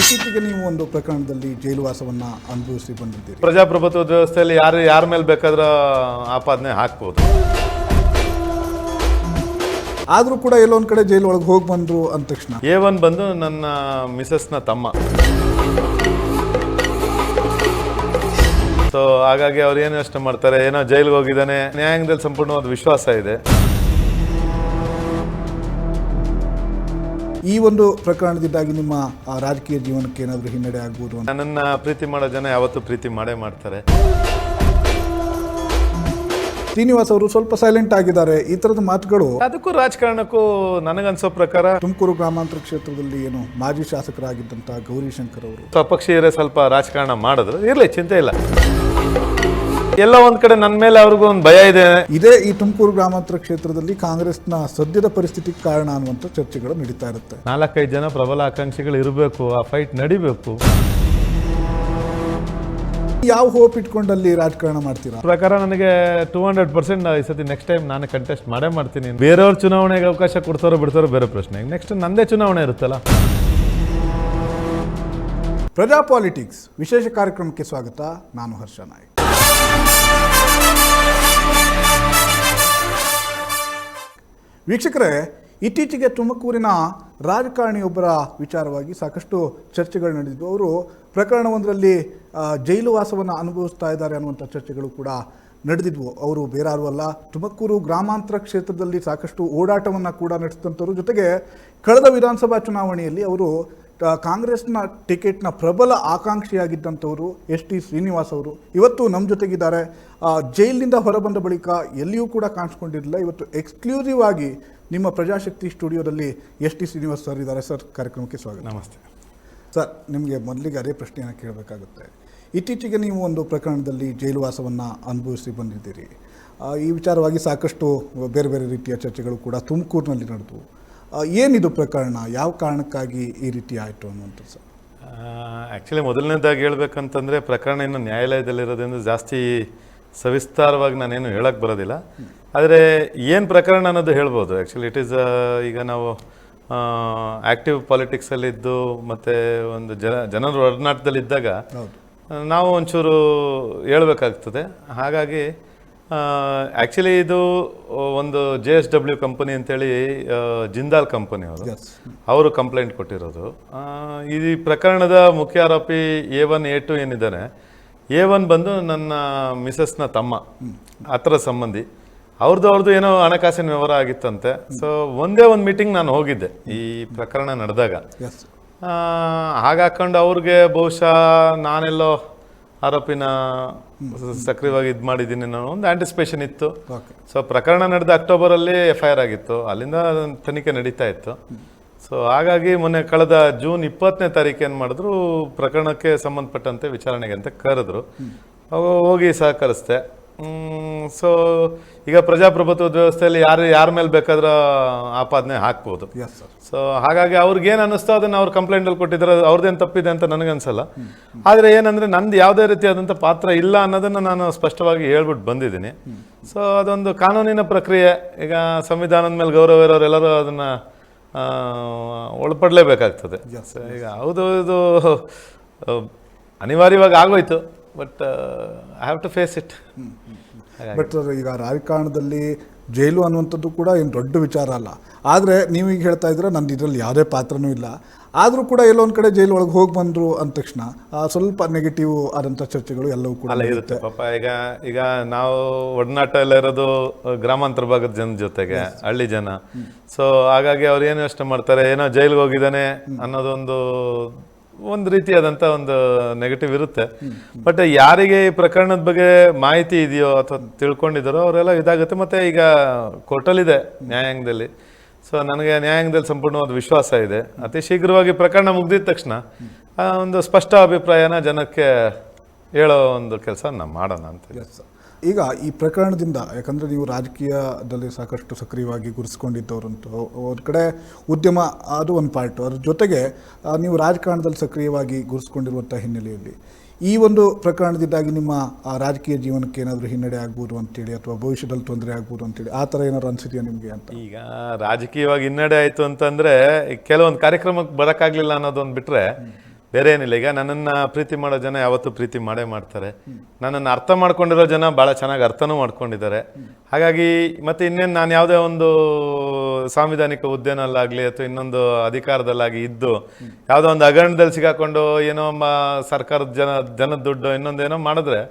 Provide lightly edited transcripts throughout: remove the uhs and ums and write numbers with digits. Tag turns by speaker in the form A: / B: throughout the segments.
A: ಇತ್ತೀಚೆಗೆ ನೀವು ಒಂದು ಪ್ರಕರಣದಲ್ಲಿ ಜೈಲು ವಾಸವನ್ನು ಅನುಭವಿಸಿ ಬಂದಿದ್ದೀರಿ.
B: ಪ್ರಜಾಪ್ರಭುತ್ವದ ವ್ಯವಸ್ಥೆಯಲ್ಲಿ ಯಾರ ಮೇಲೆ ಬೇಕಾದ್ರೂ ಆಪಾದನೆ ಹಾಕ್ಬೋದು.
A: ಆದರೂ ಕೂಡ ಎಲ್ಲೊಂದು ಕಡೆ ಜೈಲು ಒಳಗೆ ಹೋಗಿ ಬಂದರು ಅಂದ ತಕ್ಷಣ
B: A1 ಬಂದು ನನ್ನ ಮಿಸಸ್ನ ತಮ್ಮ. ಸೊ ಹಾಗಾಗಿ ಅವ್ರು ಏನು ಯೋಚನೆ ಮಾಡ್ತಾರೆ, ಏನೋ ಜೈಲಿಗೆ ಹೋಗಿದ್ದಾನೆ, ನ್ಯಾಯಾಂಗದಲ್ಲಿ ಸಂಪೂರ್ಣವಾದ ವಿಶ್ವಾಸ ಇದೆ.
A: ಈ ಒಂದು ಪ್ರಕರಣದಿಂದಾಗಿ ನಿಮ್ಮ ರಾಜಕೀಯ ಜೀವನಕ್ಕೆ ಏನಾದರೂ ಹಿನ್ನಡೆ ಆಗ್ಬೋದು ಅಂತ?
B: ನನ್ನನ್ನು ಪ್ರೀತಿ ಮಾಡೋ ಜನ ಯಾವತ್ತೂ ಪ್ರೀತಿ ಮಾಡೇ ಮಾಡ್ತಾರೆ.
A: ಶ್ರೀನಿವಾಸ್ ಅವರು ಸ್ವಲ್ಪ ಸೈಲೆಂಟ್ ಆಗಿದ್ದಾರೆ. ಈ ಥರದ ಮಾತುಗಳು
B: ಅದಕ್ಕೂ ರಾಜಕಾರಣಕ್ಕೂ ನನಗನ್ಸೋ ಪ್ರಕಾರ
A: ತುಮಕೂರು ಗ್ರಾಮಾಂತರ ಕ್ಷೇತ್ರದಲ್ಲಿ ಏನು ಮಾಜಿ ಶಾಸಕರಾಗಿದ್ದಂಥ ಗೌರಿಶಂಕರ್ ಅವರು
B: ಸ್ವಪಕ್ಷೀಯರೇ ಸ್ವಲ್ಪ ರಾಜಕಾರಣ ಮಾಡಿದ್ರು, ಇರಲಿ, ಚಿಂತೆ ಇಲ್ಲ. ಎಲ್ಲ ಒಂದ್ ಕಡೆ ನನ್ನ ಮೇಲೆ ಅವ್ರಿಗೂ ಒಂದು ಭಯ ಇದೆ.
A: ಇದೇ ಈ ತುಮಕೂರು ಗ್ರಾಮಾಂತರ ಕ್ಷೇತ್ರದಲ್ಲಿ ಕಾಂಗ್ರೆಸ್ನ ಸದ್ಯದ ಪರಿಸ್ಥಿತಿಗೆ ಕಾರಣ ಅನ್ನುವಂಥ ಚರ್ಚೆಗಳು ನಡೀತಾ ಇರುತ್ತೆ.
B: 4-5 ಜನ ಪ್ರಬಲ ಆಕಾಂಕ್ಷಿಗಳು ಇರಬೇಕು, ಆ ಫೈಟ್ ನಡಿಬೇಕು.
A: ಯಾವ ಹೋಪ್ ಇಟ್ಕೊಂಡಲ್ಲಿ ರಾಜಕಾರಣ ಮಾಡ್ತೀರಾ?
B: ಪ್ರಕಾರ ನನಗೆ 200% ಈ ಸತಿ ನೆಕ್ಸ್ಟ್ ಟೈಮ್ ನಾನು ಕಂಟೆಸ್ಟ್ ಮಾಡೇ ಮಾಡ್ತೀನಿ. ಬೇರೆಯವ್ರ ಚುನಾವಣೆಗೆ ಅವಕಾಶ ಕೊಡ್ತಾರೋ ಬಿಡ್ತಾರೋ ಬೇರೆ ಪ್ರಶ್ನೆ. ನೆಕ್ಸ್ಟ್ ನಂದೇ ಚುನಾವಣೆ ಇರುತ್ತಲ್ಲ.
A: ಪ್ರಜಾ ಪಾಲಿಟಿಕ್ಸ್ ವಿಶೇಷ ಕಾರ್ಯಕ್ರಮಕ್ಕೆ ಸ್ವಾಗತ. ನಾನು ಹರ್ಷ ನಾಯ್ಕ್. ವೀಕ್ಷಕರೇ, ಇತ್ತೀಚೆಗೆ ತುಮಕೂರಿನ ರಾಜಕಾರಣಿಯೊಬ್ಬರ ವಿಚಾರವಾಗಿ ಸಾಕಷ್ಟು ಚರ್ಚೆಗಳು ನಡೆದಿದ್ದು. ಅವರು ಪ್ರಕರಣವೊಂದರಲ್ಲಿ ಜೈಲು ವಾಸವನ್ನು ಅನುಭವಿಸ್ತಾ ಇದ್ದಾರೆ ಅನ್ನುವಂಥ ಚರ್ಚೆಗಳು ಕೂಡ ನಡೆದಿದ್ವು. ಅವರು ಬೇರೆ ಯಾರೂ ಅಲ್ಲ, ತುಮಕೂರು ಗ್ರಾಮಾಂತರ ಕ್ಷೇತ್ರದಲ್ಲಿ ಸಾಕಷ್ಟು ಓಡಾಟವನ್ನು ಕೂಡ ನಡೆಸಿದಂಥವ್ರು. ಜೊತೆಗೆ ಕಳೆದ ವಿಧಾನಸಭಾ ಚುನಾವಣೆಯಲ್ಲಿ ಅವರು ಕಾಂಗ್ರೆಸ್ನ ಟಿಕೆಟ್ನ ಪ್ರಬಲ ಆಕಾಂಕ್ಷಿಯಾಗಿದ್ದಂಥವರು ST ಶ್ರೀನಿವಾಸ್ ಅವರು ಇವತ್ತು ನಮ್ಮ ಜೊತೆಗಿದ್ದಾರೆ. ಜೈಲಿನಿಂದ ಹೊರಬಂದ ಬಳಿಕ ಎಲ್ಲಿಯೂ ಕೂಡ ಕಾಣಿಸ್ಕೊಂಡಿರಲಿಲ್ಲ. ಇವತ್ತು ಎಕ್ಸ್ಕ್ಲೂಸಿವ್ ಆಗಿ ನಿಮ್ಮ ಪ್ರಜಾಶಕ್ತಿ ಸ್ಟುಡಿಯೋದಲ್ಲಿ ST ಶ್ರೀನಿವಾಸ್ ಸರ್ ಇದ್ದಾರೆ. ಸರ್, ಕಾರ್ಯಕ್ರಮಕ್ಕೆ ಸ್ವಾಗತ.
B: ನಮಸ್ತೆ
A: ಸರ್. ನಿಮಗೆ ಮೊದಲಿಗೆ ಅದೇ ಪ್ರಶ್ನೆಯನ್ನು ಕೇಳಬೇಕಾಗುತ್ತೆ. ಇತ್ತೀಚೆಗೆ ನೀವು ಒಂದು ಪ್ರಕರಣದಲ್ಲಿ ಜೈಲು ವಾಸವನ್ನು ಅನುಭವಿಸಿ ಬಂದಿದ್ದೀರಿ. ಈ ವಿಚಾರವಾಗಿ ಸಾಕಷ್ಟು ಬೇರೆ ಬೇರೆ ರೀತಿಯ ಚರ್ಚೆಗಳು ಕೂಡ ತುಮಕೂರಿನಲ್ಲಿ ನಡೆದವು. ಏನಿದು ಪ್ರಕರಣ, ಯಾವ ಕಾರಣಕ್ಕಾಗಿ ಈ ರೀತಿ ಆಯಿತು ಅನ್ನುವಂಥದ್ದು ಸರ್?
B: ಆ್ಯಕ್ಚುಲಿ ಮೊದಲನೇದಾಗಿ ಹೇಳ್ಬೇಕಂತಂದರೆ ಪ್ರಕರಣ ಇನ್ನು ನ್ಯಾಯಾಲಯದಲ್ಲಿರೋದ್ರಿಂದ ಜಾಸ್ತಿ ಸವಿಸ್ತಾರವಾಗಿ ನಾನೇನು ಹೇಳಕ್ಕೆ ಬರೋದಿಲ್ಲ. ಆದರೆ ಏನು ಪ್ರಕರಣ ಅನ್ನೋದು ಹೇಳ್ಬೋದು. ಆ್ಯಕ್ಚುಲಿ ಇಟ್ ಈಸ್ ಈಗ ನಾವು ಆ್ಯಕ್ಟಿವ್ ಪಾಲಿಟಿಕ್ಸಲ್ಲಿದ್ದು ಮತ್ತು ಒಂದು ಜನರ ಒಡನಾಟದಲ್ಲಿದ್ದಾಗ ನಾವು ಒಂಚೂರು ಹೇಳ್ಬೇಕಾಗ್ತದೆ. ಹಾಗಾಗಿ ಆ್ಯಕ್ಚುಲಿ ಇದು ಒಂದು JSW ಕಂಪನಿ ಅಂತೇಳಿ ಜಿಂದಾಲ್ ಕಂಪನಿ ಅವರು ಕಂಪ್ಲೇಂಟ್ ಕೊಟ್ಟಿರೋದು. ಈ ಪ್ರಕರಣದ ಮುಖ್ಯ ಆರೋಪಿ A1 A2 ಏನಿದ್ದಾನೆ, A1 ಬಂದು ನನ್ನ ಮಿಸಸ್ನ ತಮ್ಮ, ಹತ್ರ ಸಂಬಂಧಿ. ಅವ್ರದ್ದು ಏನೋ ಹಣಕಾಸಿನ ವ್ಯವಹಾರ ಆಗಿತ್ತಂತೆ. ಸೊ ಒಂದೇ ಒಂದು ಮೀಟಿಂಗ್ ನಾನು ಹೋಗಿದ್ದೆ ಈ ಪ್ರಕರಣ ನಡೆದಾಗ. ಹಾಗಾಕೊಂಡು ಅವ್ರಿಗೆ ಬಹುಶಃ ನಾನೆಲ್ಲೋ ಆರೋಪಿನ ಸಕ್ರಿಯವಾಗಿ ಇದು ಮಾಡಿದ್ದೀನಿ ಅನ್ನೋ ಒಂದು ಆಂಟಿಸಿಪೇಷನ್ ಇತ್ತು. ಸೊ ಪ್ರಕರಣ ನಡೆದ ಅಕ್ಟೋಬರಲ್ಲಿ FIR ಆಗಿತ್ತು, ಅಲ್ಲಿಂದ ತನಿಖೆ ನಡೀತಾ ಇತ್ತು. ಸೊ ಹಾಗಾಗಿ ಮೊನ್ನೆ ಕಳೆದ ಜೂನ್ 20ನೇ ತಾರೀಕು ಏನು ಮಾಡಿದ್ರು, ಪ್ರಕರಣಕ್ಕೆ ಸಂಬಂಧಪಟ್ಟಂತೆ ವಿಚಾರಣೆಗೆ ಅಂತ ಕರೆದ್ರು. ಹೋಗಿ ಸಹಕರಿಸ್ದೆ. ಸೊ ಈಗ ಪ್ರಜಾಪ್ರಭುತ್ವದ ವ್ಯವಸ್ಥೆಯಲ್ಲಿ ಯಾರ ಮೇಲೆ ಬೇಕಾದ್ರೂ ಆಪಾದನೆ ಹಾಕ್ಬೋದು. ಸೊ ಹಾಗಾಗಿ ಅವ್ರಿಗೇನು ಅನ್ನಿಸ್ತೋ ಅದನ್ನು ಅವ್ರು ಕಂಪ್ಲೇಂಟಲ್ಲಿ ಕೊಟ್ಟಿದ್ದಾರೆ, ಅವ್ರದ್ದೇನು ತಪ್ಪಿದೆ ಅಂತ ನನಗನ್ಸಲ್ಲ. ಆದರೆ ಏನಂದರೆ ನಂದು ಯಾವುದೇ ರೀತಿಯಾದಂಥ ಪಾತ್ರ ಇಲ್ಲ ಅನ್ನೋದನ್ನು ನಾನು ಸ್ಪಷ್ಟವಾಗಿ ಹೇಳ್ಬಿಟ್ಟು ಬಂದಿದ್ದೀನಿ. ಸೊ ಅದೊಂದು ಕಾನೂನಿನ ಪ್ರಕ್ರಿಯೆ. ಈಗ ಸಂವಿಧಾನದ ಮೇಲೆ ಗೌರವ ಇರೋರೆಲ್ಲರೂ ಅದನ್ನು ಒಳಪಡಲೇಬೇಕಾಗ್ತದೆ. ಈಗ ಹೌದು, ಇದು ಅನಿವಾರ್ಯವಾಗಿ ಆಗೋಯ್ತು. But I have to face it.
A: But ಈಗ ರಾಜಕಾರಣದಲ್ಲಿ ಜೈಲು ಅನ್ನುವಂಥದ್ದು ಕೂಡ ಏನು ದೊಡ್ಡ ವಿಚಾರ ಅಲ್ಲ. ಆದರೆ ನೀವೀಗ ಹೇಳ್ತಾ ಇದ್ರೆ ನಂದು ಇದರಲ್ಲಿ ಯಾವುದೇ ಪಾತ್ರನೂ ಇಲ್ಲ, ಆದರೂ ಕೂಡ ಎಲ್ಲೊಂದು ಕಡೆ ಜೈಲು ಒಳಗೆ ಹೋಗಿ ಬಂದರು ಅಂದ ತಕ್ಷಣ ಸ್ವಲ್ಪ ನೆಗೆಟಿವ್ ಆದಂಥ ಚರ್ಚೆಗಳು ಎಲ್ಲವೂ ಕೂಡ
B: ಇರುತ್ತೆ ಪಾಪ. ಈಗ ನಾವು ಒಡನಾಟ ಎಲ್ಲ ಇರೋದು ಗ್ರಾಮಾಂತರ ಭಾಗದ ಜನ ಜೊತೆಗೆ, ಹಳ್ಳಿ ಜನ. ಸೊ ಹಾಗಾಗಿ ಅವ್ರು ಏನು ಯೋಚನೆ ಮಾಡ್ತಾರೆ, ಏನೋ ಜೈಲಿಗೆ ಹೋಗಿದ್ದಾನೆ ಅನ್ನೋದೊಂದು ರೀತಿಯಾದಂಥ ಒಂದು ನೆಗೆಟಿವ್ ಇರುತ್ತೆ. ಬಟ್ ಯಾರಿಗೆ ಈ ಪ್ರಕರಣದ ಬಗ್ಗೆ ಮಾಹಿತಿ ಇದೆಯೋ ಅಥವಾ ತಿಳ್ಕೊಂಡಿದ್ದಾರೋ ಅವರೆಲ್ಲ ಇದಾಗುತ್ತೆ. ಮತ್ತು ಈಗ ಕೋರ್ಟಲ್ಲಿದೆ, ನ್ಯಾಯಾಂಗದಲ್ಲಿ. ಸೊ ನನಗೆ ನ್ಯಾಯಾಂಗದಲ್ಲಿ ಸಂಪೂರ್ಣವಾದ ವಿಶ್ವಾಸ ಇದೆ. ಅತಿ ಶೀಘ್ರವಾಗಿ ಪ್ರಕರಣ ಮುಗಿದಿದ ತಕ್ಷಣ ಒಂದು ಸ್ಪಷ್ಟ ಅಭಿಪ್ರಾಯನ ಜನಕ್ಕೆ ಹೇಳೋ ಒಂದು ಕೆಲಸ ನಾವು ಮಾಡೋಣ ಅಂತ.
A: ಈಗ ಈ ಪ್ರಕರಣದಿಂದ, ಯಾಕಂದರೆ ನೀವು ರಾಜಕೀಯದಲ್ಲಿ ಸಾಕಷ್ಟು ಸಕ್ರಿಯವಾಗಿ ಗುರುಸ್ಕೊಂಡಿದ್ದವರಂತೂ, ಒಂದು ಕಡೆ ಉದ್ಯಮ ಅದು ಒಂದು ಪಾರ್ಟು, ಅದ್ರ ಜೊತೆಗೆ ನೀವು ರಾಜಕಾರಣದಲ್ಲಿ ಸಕ್ರಿಯವಾಗಿ ಗುರುಸ್ಕೊಂಡಿರುವಂಥ ಹಿನ್ನೆಲೆಯಲ್ಲಿ ಈ ಒಂದು ಪ್ರಕರಣದಿಂದಾಗಿ ನಿಮ್ಮ ರಾಜಕೀಯ ಜೀವನಕ್ಕೆ ಏನಾದರೂ ಹಿನ್ನಡೆ ಆಗ್ಬೋದು ಅಂತೇಳಿ, ಅಥವಾ ಭವಿಷ್ಯದಲ್ಲಿ ತೊಂದರೆ ಆಗ್ಬೋದು ಅಂತೇಳಿ ಆ ಥರ ಏನಾದ್ರು ಅನಿಸಿದೆಯಾ ನಿಮಗೆ ಅಂತ?
B: ಈಗ ರಾಜಕೀಯವಾಗಿ ಹಿನ್ನಡೆ ಆಯಿತು ಅಂತಂದರೆ ಕೆಲವೊಂದು ಕಾರ್ಯಕ್ರಮಕ್ಕೆ ಬರೋಕ್ಕಾಗಲಿಲ್ಲ ಅನ್ನೋದೊಂದು ಬಿಟ್ಟರೆ ಬೇರೆ ಏನಿಲ್ಲ. ಈಗ ನನ್ನನ್ನು ಪ್ರೀತಿ ಮಾಡೋ ಜನ ಯಾವತ್ತೂ ಪ್ರೀತಿ ಮಾಡೇ ಮಾಡ್ತಾರೆ. ನನ್ನನ್ನು ಅರ್ಥ ಮಾಡ್ಕೊಂಡಿರೋ ಜನ ಭಾಳ ಚೆನ್ನಾಗಿ ಅರ್ಥನೂ ಮಾಡ್ಕೊಂಡಿದ್ದಾರೆ. ಹಾಗಾಗಿ ಮತ್ತೆ ಇನ್ನೇನು ನಾನು ಯಾವುದೇ ಒಂದು ಸಾಂವಿಧಾನಿಕ ಹುದ್ದೆನಲ್ಲಾಗಲಿ ಅಥವಾ ಇನ್ನೊಂದು ಅಧಿಕಾರದಲ್ಲಾಗಿ ಇದ್ದು ಯಾವುದೋ ಒಂದು ಹಗರಣದಲ್ಲಿ ಸಿಗಾಕೊಂಡು ಏನೋ ಸರ್ಕಾರದ ಜನದ ದುಡ್ಡು ಇನ್ನೊಂದೇನೋ ಮಾಡಿದ್ರೆ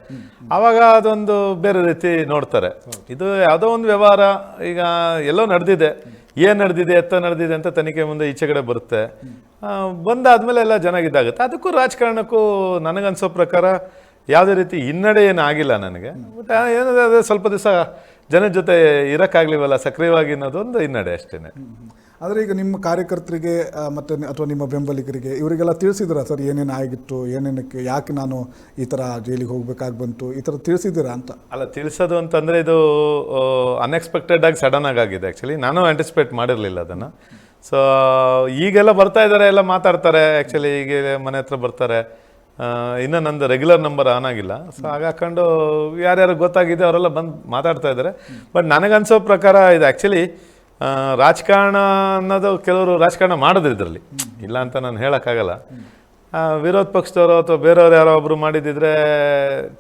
B: ಆವಾಗ ಅದೊಂದು ಬೇರೆ ರೀತಿ ನೋಡ್ತಾರೆ. ಇದು ಯಾವುದೋ ಒಂದು ವ್ಯವಹಾರ ಈಗ ಎಲ್ಲೋ ನಡೆದಿದೆ, ಏನು ನಡೆದಿದೆ ಎತ್ತ ನಡೆದಿದೆ ಅಂತ ತನಿಖೆ ಮುಂದೆ ಈಚೆ ಕಡೆ ಬರುತ್ತೆ. ಬಂದಾದ್ಮೇಲೆ ಎಲ್ಲ ಚೆನ್ನಾಗಿದ್ದಾಗುತ್ತೆ. ಅದಕ್ಕೂ ರಾಜಕಾರಣಕ್ಕೂ ನನಗನ್ಸೋ ಪ್ರಕಾರ ಯಾವುದೇ ರೀತಿ ಹಿನ್ನಡೆ ಏನು ಆಗಿಲ್ಲ ನನಗೆ. ಬಟ್ ಏನಾದ್ರೆ ಅದೇ ಸ್ವಲ್ಪ ದಿವಸ ಜನದ ಜೊತೆ ಇರೋಕ್ಕಾಗ್ಲಿವಲ್ಲ ಸಕ್ರಿಯವಾಗಿ ಅನ್ನೋದೊಂದು ಹಿನ್ನಡೆ ಅಷ್ಟೇ.
A: ಆದರೆ ಈಗ ನಿಮ್ಮ ಕಾರ್ಯಕರ್ತರಿಗೆ ಮತ್ತು ಅಥವಾ ನಿಮ್ಮ ಬೆಂಬಲಿಗರಿಗೆ ಇವರಿಗೆಲ್ಲ ತಿಳಿಸಿದ್ದೀರಾ ಸರ್ ಏನೇನು ಆಗಿತ್ತು, ಏನೇನಕ್ಕೆ ಯಾಕೆ ನಾನು ಈ ಥರ ಜೈಲಿಗೆ ಹೋಗ್ಬೇಕಾಗಿ ಬಂತು, ಈ ಥರ ತಿಳಿಸಿದ್ದೀರಾ ಅಂತ?
B: ಅಲ್ಲ, ತಿಳಿಸೋದು ಅಂತಂದರೆ ಇದು ಅನ್ಎಕ್ಸ್ಪೆಕ್ಟೆಡ್ ಆಗಿ ಸಡನ್ ಆಗಿದೆ. ಆ್ಯಕ್ಚುಲಿ ನಾನು ಆ್ಯಂಟಿಸಿಪೇಟ್ ಮಾಡಿರಲಿಲ್ಲ ಅದನ್ನು. ಸೊ ಈಗೆಲ್ಲ ಬರ್ತಾ ಇದ್ದಾರೆ, ಎಲ್ಲ ಮಾತಾಡ್ತಾರೆ. ಆ್ಯಕ್ಚುಲಿ ಈಗ ಮನೆ ಹತ್ರ ಬರ್ತಾರೆ. ಇನ್ನೂ ನಂದು ರೆಗ್ಯುಲರ್ ನಂಬರ್ ಆನ್ ಆಗಿಲ್ಲ. ಸೊ ಹಾಗಾಕೊಂಡು ಯಾರ್ಯಾರು ಗೊತ್ತಾಗಿದೆ ಅವರೆಲ್ಲ ಬಂದು ಮಾತಾಡ್ತಾ ಇದ್ದಾರೆ. ಬಟ್ ನನಗನ್ಸೋ ಪ್ರಕಾರ ಇದು ಆ್ಯಕ್ಚುಲಿ ರಾಜಕಾರಣ ಅನ್ನೋದು ಕೆಲವರು ರಾಜಕಾರಣ ಮಾಡಿದ್ರು ಇದರಲ್ಲಿ, ಇಲ್ಲ ಅಂತ ನಾನು ಹೇಳೋಕ್ಕಾಗಲ್ಲ. ವಿರೋಧ ಪಕ್ಷದವರು ಅಥವಾ ಬೇರೆಯವ್ರು ಯಾರೋ ಒಬ್ರು ಮಾಡಿದ್ದಿದ್ರೆ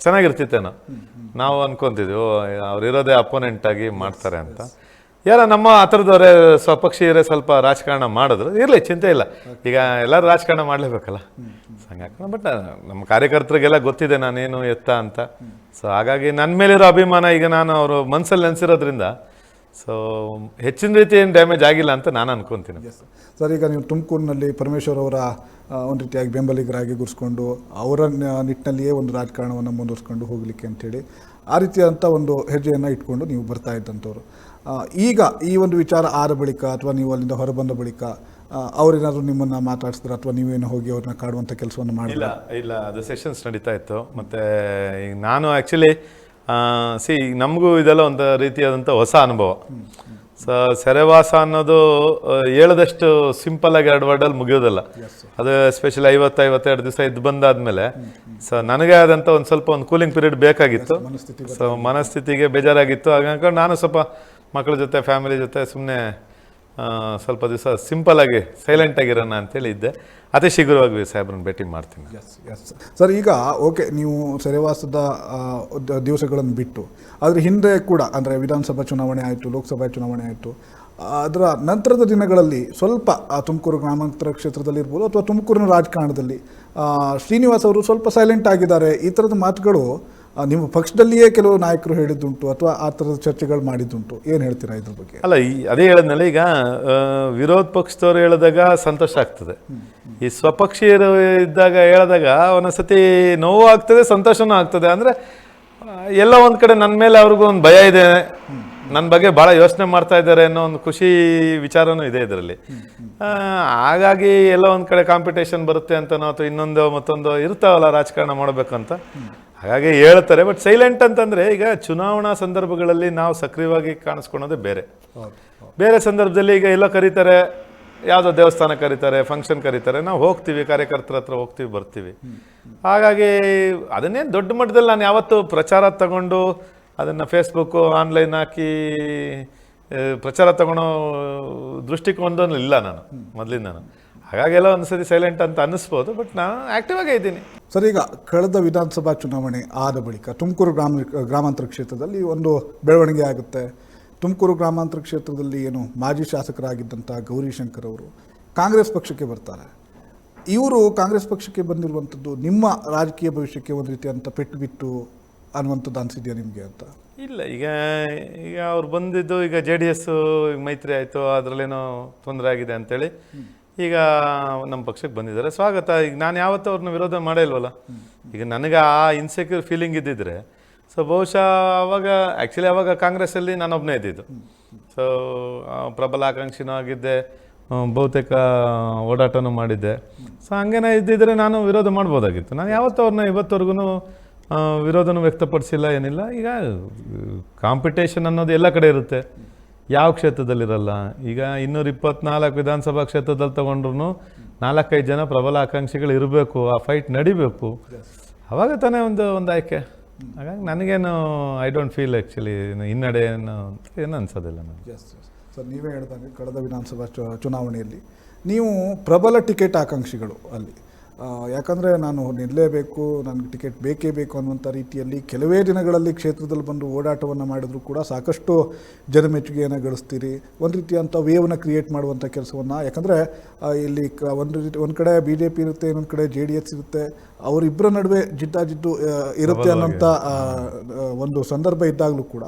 B: ಚೆನ್ನಾಗಿರ್ತಿತ್ತೇನೋ. ನಾವು ಅನ್ಕೊಂತಿದ್ವಿ ಅವ್ರಿರೋದೇ ಅಪೋನೆಂಟ್ ಆಗಿ ಮಾಡ್ತಾರೆ ಅಂತ. ಯಾರ ನಮ್ಮ ಆ ಥರದವರೇ ಸ್ವಪಕ್ಷೀಯರೇ ಸ್ವಲ್ಪ ರಾಜಕಾರಣ ಮಾಡಿದ್ರು, ಇರಲಿ ಚಿಂತೆ ಇಲ್ಲ. ಈಗ ಎಲ್ಲರೂ ರಾಜಕಾರಣ ಮಾಡಲೇಬೇಕಲ್ಲ, ಹಂಗಾಕ. ಬಟ್ ನಮ್ಮ ಕಾರ್ಯಕರ್ತರಿಗೆಲ್ಲ ಗೊತ್ತಿದೆ ನಾನೇನು ಎತ್ತ ಅಂತ. ಸೊ ಹಾಗಾಗಿ ನನ್ನ ಮೇಲಿರೋ ಅಭಿಮಾನ ಈಗ ನಾನು ಅವರು ಮನಸ್ಸಲ್ಲಿ ನೆನೆಸಿರೋದ್ರಿಂದ ಸೊ ಹೆಚ್ಚಿನ ರೀತಿ ಏನು ಡ್ಯಾಮೇಜ್ ಆಗಿಲ್ಲ ಅಂತ ನಾನು ಅನ್ಕೊತೀನಿ.
A: ಸರ್, ಈಗ ನೀವು ತುಮಕೂರಿನಲ್ಲಿ ಪರಮೇಶ್ವರ್ ಅವರ ಒಂದು ರೀತಿಯಾಗಿ ಬೆಂಬಲಿಗರಾಗಿ ಗುರ್ಸ್ಕೊಂಡು ಅವರ ನಿಟ್ಟಿನಲ್ಲಿಯೇ ಒಂದು ರಾಜಕಾರಣವನ್ನು ಮುಂದುವರ್ಸ್ಕೊಂಡು ಹೋಗಲಿಕ್ಕೆ ಅಂಥೇಳಿ ಆ ರೀತಿಯಾದಂಥ ಒಂದು ಹೆಜ್ಜೆಯನ್ನು ಇಟ್ಕೊಂಡು ನೀವು ಬರ್ತಾ ಇದ್ದಂಥವ್ರು. ಈಗ ಈ ಒಂದು ವಿಚಾರ ಆದ ಬಳಿಕ ಅಥವಾ ನೀವು ಅಲ್ಲಿಂದ ಹೊರಬಂದ ಬಳಿಕ ಅವರೇನಾದರೂ ನಿಮ್ಮನ್ನು ಮಾತಾಡಿಸಿದ್ರೆ ಅಥವಾ ನೀವೇನು ಹೋಗಿ ಅವ್ರನ್ನ ಕಾಡುವಂಥ ಕೆಲಸವನ್ನು ಮಾಡಿಲ್ಲ?
B: ಇಲ್ಲ, ಅದು ಸೆಷನ್ಸ್ ನಡೀತಾ ಇತ್ತು. ಮತ್ತು ಈಗ ನಾನು ಆ್ಯಕ್ಚುಲಿ ನಮಗೂ ಇದೆಲ್ಲ ಒಂದು ರೀತಿಯಾದಂಥ ಹೊಸ ಅನುಭವ. ಸೊ ಸೆರೆವಾಸ ಅನ್ನೋದು ಹೇಳದಷ್ಟು ಸಿಂಪಲ್ ಆಗಿ 2 ವರ್ಡಲ್ಲಿ ಮುಗಿಯೋದಲ್ಲ. ಅದು ಎಸ್ಪೆಷಲಿ 52 ದಿವಸ ಇದ್ದು ಬಂದಾದ್ಮೇಲೆ ಸೊ ನನಗೆ ಆದಂಥ ಒಂದು ಕೂಲಿಂಗ್ ಪೀರಿಯಡ್ ಬೇಕಾಗಿತ್ತು. ಸೊ ಮನಸ್ಥಿತಿಗೆ ಬೇಜಾರಾಗಿತ್ತು. ಹಾಗಾಗಿ ನಾನು ಸ್ವಲ್ಪ ಮಕ್ಕಳ ಜೊತೆ ಫ್ಯಾಮಿಲಿ ಜೊತೆ ಸುಮ್ಮನೆ ಸ್ವಲ್ಪ ದಿವಸ ಸಿಂಪಲ್ ಆಗಿ ಸೈಲೆಂಟ್ ಆಗಿರೋಣ ಅಂತೇಳಿ ಇದ್ದೆ. ಅದೇ ಶೀಘ್ರವಾಗಿ ಸಾಹೇಬ್ರನ್ನ ಭೇಟಿ ಮಾಡ್ತೀನಿ.
A: ಎಸ್ ಸರ್, ಈಗ ಓಕೆ, ನೀವು ಸೆರೆವಾಸದ ದಿವಸಗಳನ್ನು ಬಿಟ್ಟು ಅದರ ಹಿಂದೆ ಕೂಡ ಅಂದರೆ ವಿಧಾನಸಭಾ ಚುನಾವಣೆ ಆಯಿತು, ಲೋಕಸಭಾ ಚುನಾವಣೆ ಆಯಿತು, ಅದರ ನಂತರದ ದಿನಗಳಲ್ಲಿ ಸ್ವಲ್ಪ ತುಮಕೂರು ಗ್ರಾಮಾಂತರ ಕ್ಷೇತ್ರದಲ್ಲಿ ಇರ್ಬೋದು ಅಥವಾ ತುಮಕೂರಿನ ರಾಜಕಾರಣದಲ್ಲಿ ಶ್ರೀನಿವಾಸ್ ಅವರು ಸ್ವಲ್ಪ ಸೈಲೆಂಟ್ ಆಗಿದ್ದಾರೆ, ಈ ಥರದ ಮಾತುಗಳು ನಿಮ್ಮ ಪಕ್ಷದಲ್ಲಿಯೇ ಕೆಲವು ನಾಯಕರು ಹೇಳಿದ್ದುಂಟು ಅಥವಾ ಆ ಥರದ ಚರ್ಚೆಗಳು ಮಾಡಿದ್ದುಂಟು. ಏನು ಹೇಳ್ತೀರಾ ಇದ್ರ ಬಗ್ಗೆ?
B: ಅಲ್ಲ, ಅದೇ ಹೇಳಿದ್ನಲ್ಲ, ಈಗ ವಿರೋಧ ಪಕ್ಷದವ್ರು ಹೇಳಿದಾಗ ಸಂತೋಷ ಆಗ್ತದೆ. ಈ ಸ್ವಪಕ್ಷೀಯರು ಇದ್ದಾಗ ಹೇಳಿದಾಗ ಒಂದೊಂದ್ಸತಿ ನೋವು ಆಗ್ತದೆ, ಸಂತೋಷನೂ ಆಗ್ತದೆ. ಅಂದರೆ ಎಲ್ಲ ಒಂದು ಕಡೆ ನನ್ನ ಮೇಲೆ ಅವ್ರಿಗೂ ಒಂದು ಭಯ ಇದೆ, ನನ್ನ ಬಗ್ಗೆ ಭಾಳ ಯೋಚನೆ ಮಾಡ್ತಾ ಇದ್ದಾರೆ ಅನ್ನೋ ಒಂದು ಖುಷಿ ವಿಚಾರನೂ ಇದೆ ಇದರಲ್ಲಿ. ಹಾಗಾಗಿ ಎಲ್ಲ ಒಂದು ಕಡೆ ಕಾಂಪಿಟೇಷನ್ ಬರುತ್ತೆ ಅಂತನೋ ಅಥವಾ ಇನ್ನೊಂದು ಮತ್ತೊಂದು ಇರ್ತಾವಲ್ಲ ರಾಜಕಾರಣ ಮಾಡಬೇಕಂತ, ಹಾಗಾಗಿ ಹೇಳ್ತಾರೆ. ಬಟ್ ಸೈಲೆಂಟ್ ಅಂತಂದರೆ ಈಗ ಚುನಾವಣಾ ಸಂದರ್ಭಗಳಲ್ಲಿ ನಾವು ಸಕ್ರಿಯವಾಗಿ ಕಾಣಿಸ್ಕೊಳೋದೇ ಬೇರೆ ಸಂದರ್ಭದಲ್ಲಿ ಈಗ ಎಲ್ಲೋ ಕರೀತಾರೆ, ಯಾವುದೋ ದೇವಸ್ಥಾನ ಕರೀತಾರೆ, ಫಂಕ್ಷನ್ ಕರೀತಾರೆ, ನಾವು ಹೋಗ್ತೀವಿ, ಕಾರ್ಯಕರ್ತರ ಹತ್ರ ಹೋಗ್ತೀವಿ, ಬರ್ತೀವಿ. ಹಾಗಾಗಿ ಅದನ್ನೇನು ದೊಡ್ಡ ಮಟ್ಟದಲ್ಲಿ ನಾನು ಯಾವತ್ತೂ ಪ್ರಚಾರ ತಗೊಂಡು ಅದನ್ನು ಫೇಸ್ಬುಕ್ಕು ಆನ್ಲೈನ್ ಹಾಕಿ ಪ್ರಚಾರ ತಗೊಳ್ಳೋ ದೃಷ್ಟಿಕೋನದಲ್ಲಿ ಇಲ್ಲ ನಾನು ಮೊದಲಿಂದ. ಹಾಗಾಗೆಲ್ಲ ಒಂದ್ಸತಿ ಸೈಲೆಂಟ್ ಅಂತ ಅನ್ನಿಸ್ಬೋದು, ಬಟ್ ನಾನು ಆ್ಯಕ್ಟಿವ್ ಆಗೇ ಇದ್ದೀನಿ.
A: ಸರ್, ಈಗ ಕಳೆದ ವಿಧಾನಸಭಾ ಚುನಾವಣೆ ಆದ ಬಳಿಕ ತುಮಕೂರು ಗ್ರಾಮಾಂತರ ಕ್ಷೇತ್ರದಲ್ಲಿ ಒಂದು ಬೆಳವಣಿಗೆ ಆಗುತ್ತೆ. ತುಮಕೂರು ಗ್ರಾಮಾಂತರ ಕ್ಷೇತ್ರದಲ್ಲಿ ಏನು ಮಾಜಿ ಶಾಸಕರಾಗಿದ್ದಂಥ ಗೌರಿಶಂಕರ್ ಅವರು ಕಾಂಗ್ರೆಸ್ ಪಕ್ಷಕ್ಕೆ ಬರ್ತಾರೆ. ಇವರು ಕಾಂಗ್ರೆಸ್ ಪಕ್ಷಕ್ಕೆ ಬಂದಿರುವಂಥದ್ದು ನಿಮ್ಮ ರಾಜಕೀಯ ಭವಿಷ್ಯಕ್ಕೆ ಒಂದು ರೀತಿಯಂಥ ಪೆಟ್ಟು ಬಿಟ್ಟು ಅನ್ನುವಂಥದ್ದು ಅನಿಸಿದೆಯಾ ನಿಮಗೆ ಅಂತ?
B: ಇಲ್ಲ, ಈಗ ಅವ್ರು ಬಂದಿದ್ದು ಈಗ JDS ಮೈತ್ರಿ ಆಯಿತು, ಅದರಲ್ಲೇನೋ ತೊಂದರೆ ಆಗಿದೆ ಅಂತೇಳಿ ಈಗ ನಮ್ಮ ಪಕ್ಷಕ್ಕೆ ಬಂದಿದ್ದಾರೆ. ಸ್ವಾಗತ. ಈಗ ನಾನು ಯಾವತ್ತೂ ಅವ್ರನ್ನ ವಿರೋಧ ಮಾಡೇ ಇಲ್ವಲ್ಲ. ಈಗ ನನಗೆ ಆ ಇನ್ಸೆಕ್ಯೂರ್ ಫೀಲಿಂಗ್ ಇದ್ದಿದ್ರೆ ಸೊ ಬಹುಶಃ ಅವಾಗ ಕಾಂಗ್ರೆಸ್ಸಲ್ಲಿ ನಾನೊಬ್ಬನೇ ಇದ್ದಿದ್ದು. ಸೊ ಪ್ರಬಲ ಆಕಾಂಕ್ಷಿನೂ ಆಗಿದ್ದೆ, ಬಹುತೇಕ ಓಡಾಟನೂ ಮಾಡಿದ್ದೆ. ಸೊ ಹಂಗೇನೇ ಇದ್ದಿದ್ರೆ ನಾನು ವಿರೋಧ ಮಾಡ್ಬೋದಾಗಿತ್ತು. ನಾನು ಯಾವತ್ತೂ ಅವ್ರನ್ನ ಇವತ್ತವರೆಗೂ ವಿರೋಧನೂ ವ್ಯಕ್ತಪಡಿಸಿಲ್ಲ, ಏನಿಲ್ಲ. ಈಗ ಕಾಂಪಿಟೇಷನ್ ಅನ್ನೋದು ಎಲ್ಲ ಕಡೆ ಇರುತ್ತೆ, ಯಾವ ಕ್ಷೇತ್ರದಲ್ಲಿರಲ್ಲ. ಈಗ 224 ವಿಧಾನಸಭಾ ಕ್ಷೇತ್ರದಲ್ಲಿ ತೊಗೊಂಡ್ರು 4-5 ಜನ ಪ್ರಬಲ ಆಕಾಂಕ್ಷಿಗಳು ಇರಬೇಕು, ಆ ಫೈಟ್ ನಡಿಬೇಕು, ಅವಾಗ ತಾನೇ ಒಂದು ಆಯ್ಕೆ. ಹಾಗಾಗಿ ನನಗೇನು ಐ ಡೋಂಟ್ ಫೀಲ್ ಆ್ಯಕ್ಚುಲಿ ಹಿನ್ನಡೆ ಏನು ಅನ್ಸೋದಿಲ್ಲ ನನಗೆ.
A: ಸರ್, ನೀವೇ ಹೇಳ್ದಂಗೆ ಕಳೆದ ವಿಧಾನಸಭಾ ಚುನಾವಣೆಯಲ್ಲಿ ನೀವು ಪ್ರಬಲ ಟಿಕೆಟ್ ಆಕಾಂಕ್ಷಿಗಳು ಅಲ್ಲಿ. ಯಾಕಂದರೆ ನಾನು ನಿಲ್ಲಲೇಬೇಕು, ನನಗೆ ಟಿಕೆಟ್ ಬೇಕೇ ಬೇಕು ಅನ್ನುವಂಥ ರೀತಿಯಲ್ಲಿ ಕೆಲವೇ ದಿನಗಳಲ್ಲಿ ಕ್ಷೇತ್ರದಲ್ಲಿ ಬಂದು ಓಡಾಟವನ್ನು ಮಾಡಿದ್ರು ಕೂಡ ಸಾಕಷ್ಟು ಜನಮೆಚ್ಚುಗೆಯನ್ನು ಗಳಿಸ್ತೀರಿ. ಒಂದು ರೀತಿಯಂಥ ವೇವ್ನ ಕ್ರಿಯೇಟ್ ಮಾಡುವಂಥ ಕೆಲಸವನ್ನು, ಯಾಕಂದರೆ ಇಲ್ಲಿ ಒಂದು ಕಡೆ BJP ಇರುತ್ತೆ, ಇನ್ನೊಂದು ಕಡೆ JDS ಇರುತ್ತೆ, ಅವರಿಬ್ಬರ ನಡುವೆ ಜಿದ್ದಾಜಿದ್ದು ಇರುತ್ತೆ ಅನ್ನೋಂಥ ಒಂದು ಸಂದರ್ಭ ಇದ್ದಾಗಲೂ ಕೂಡ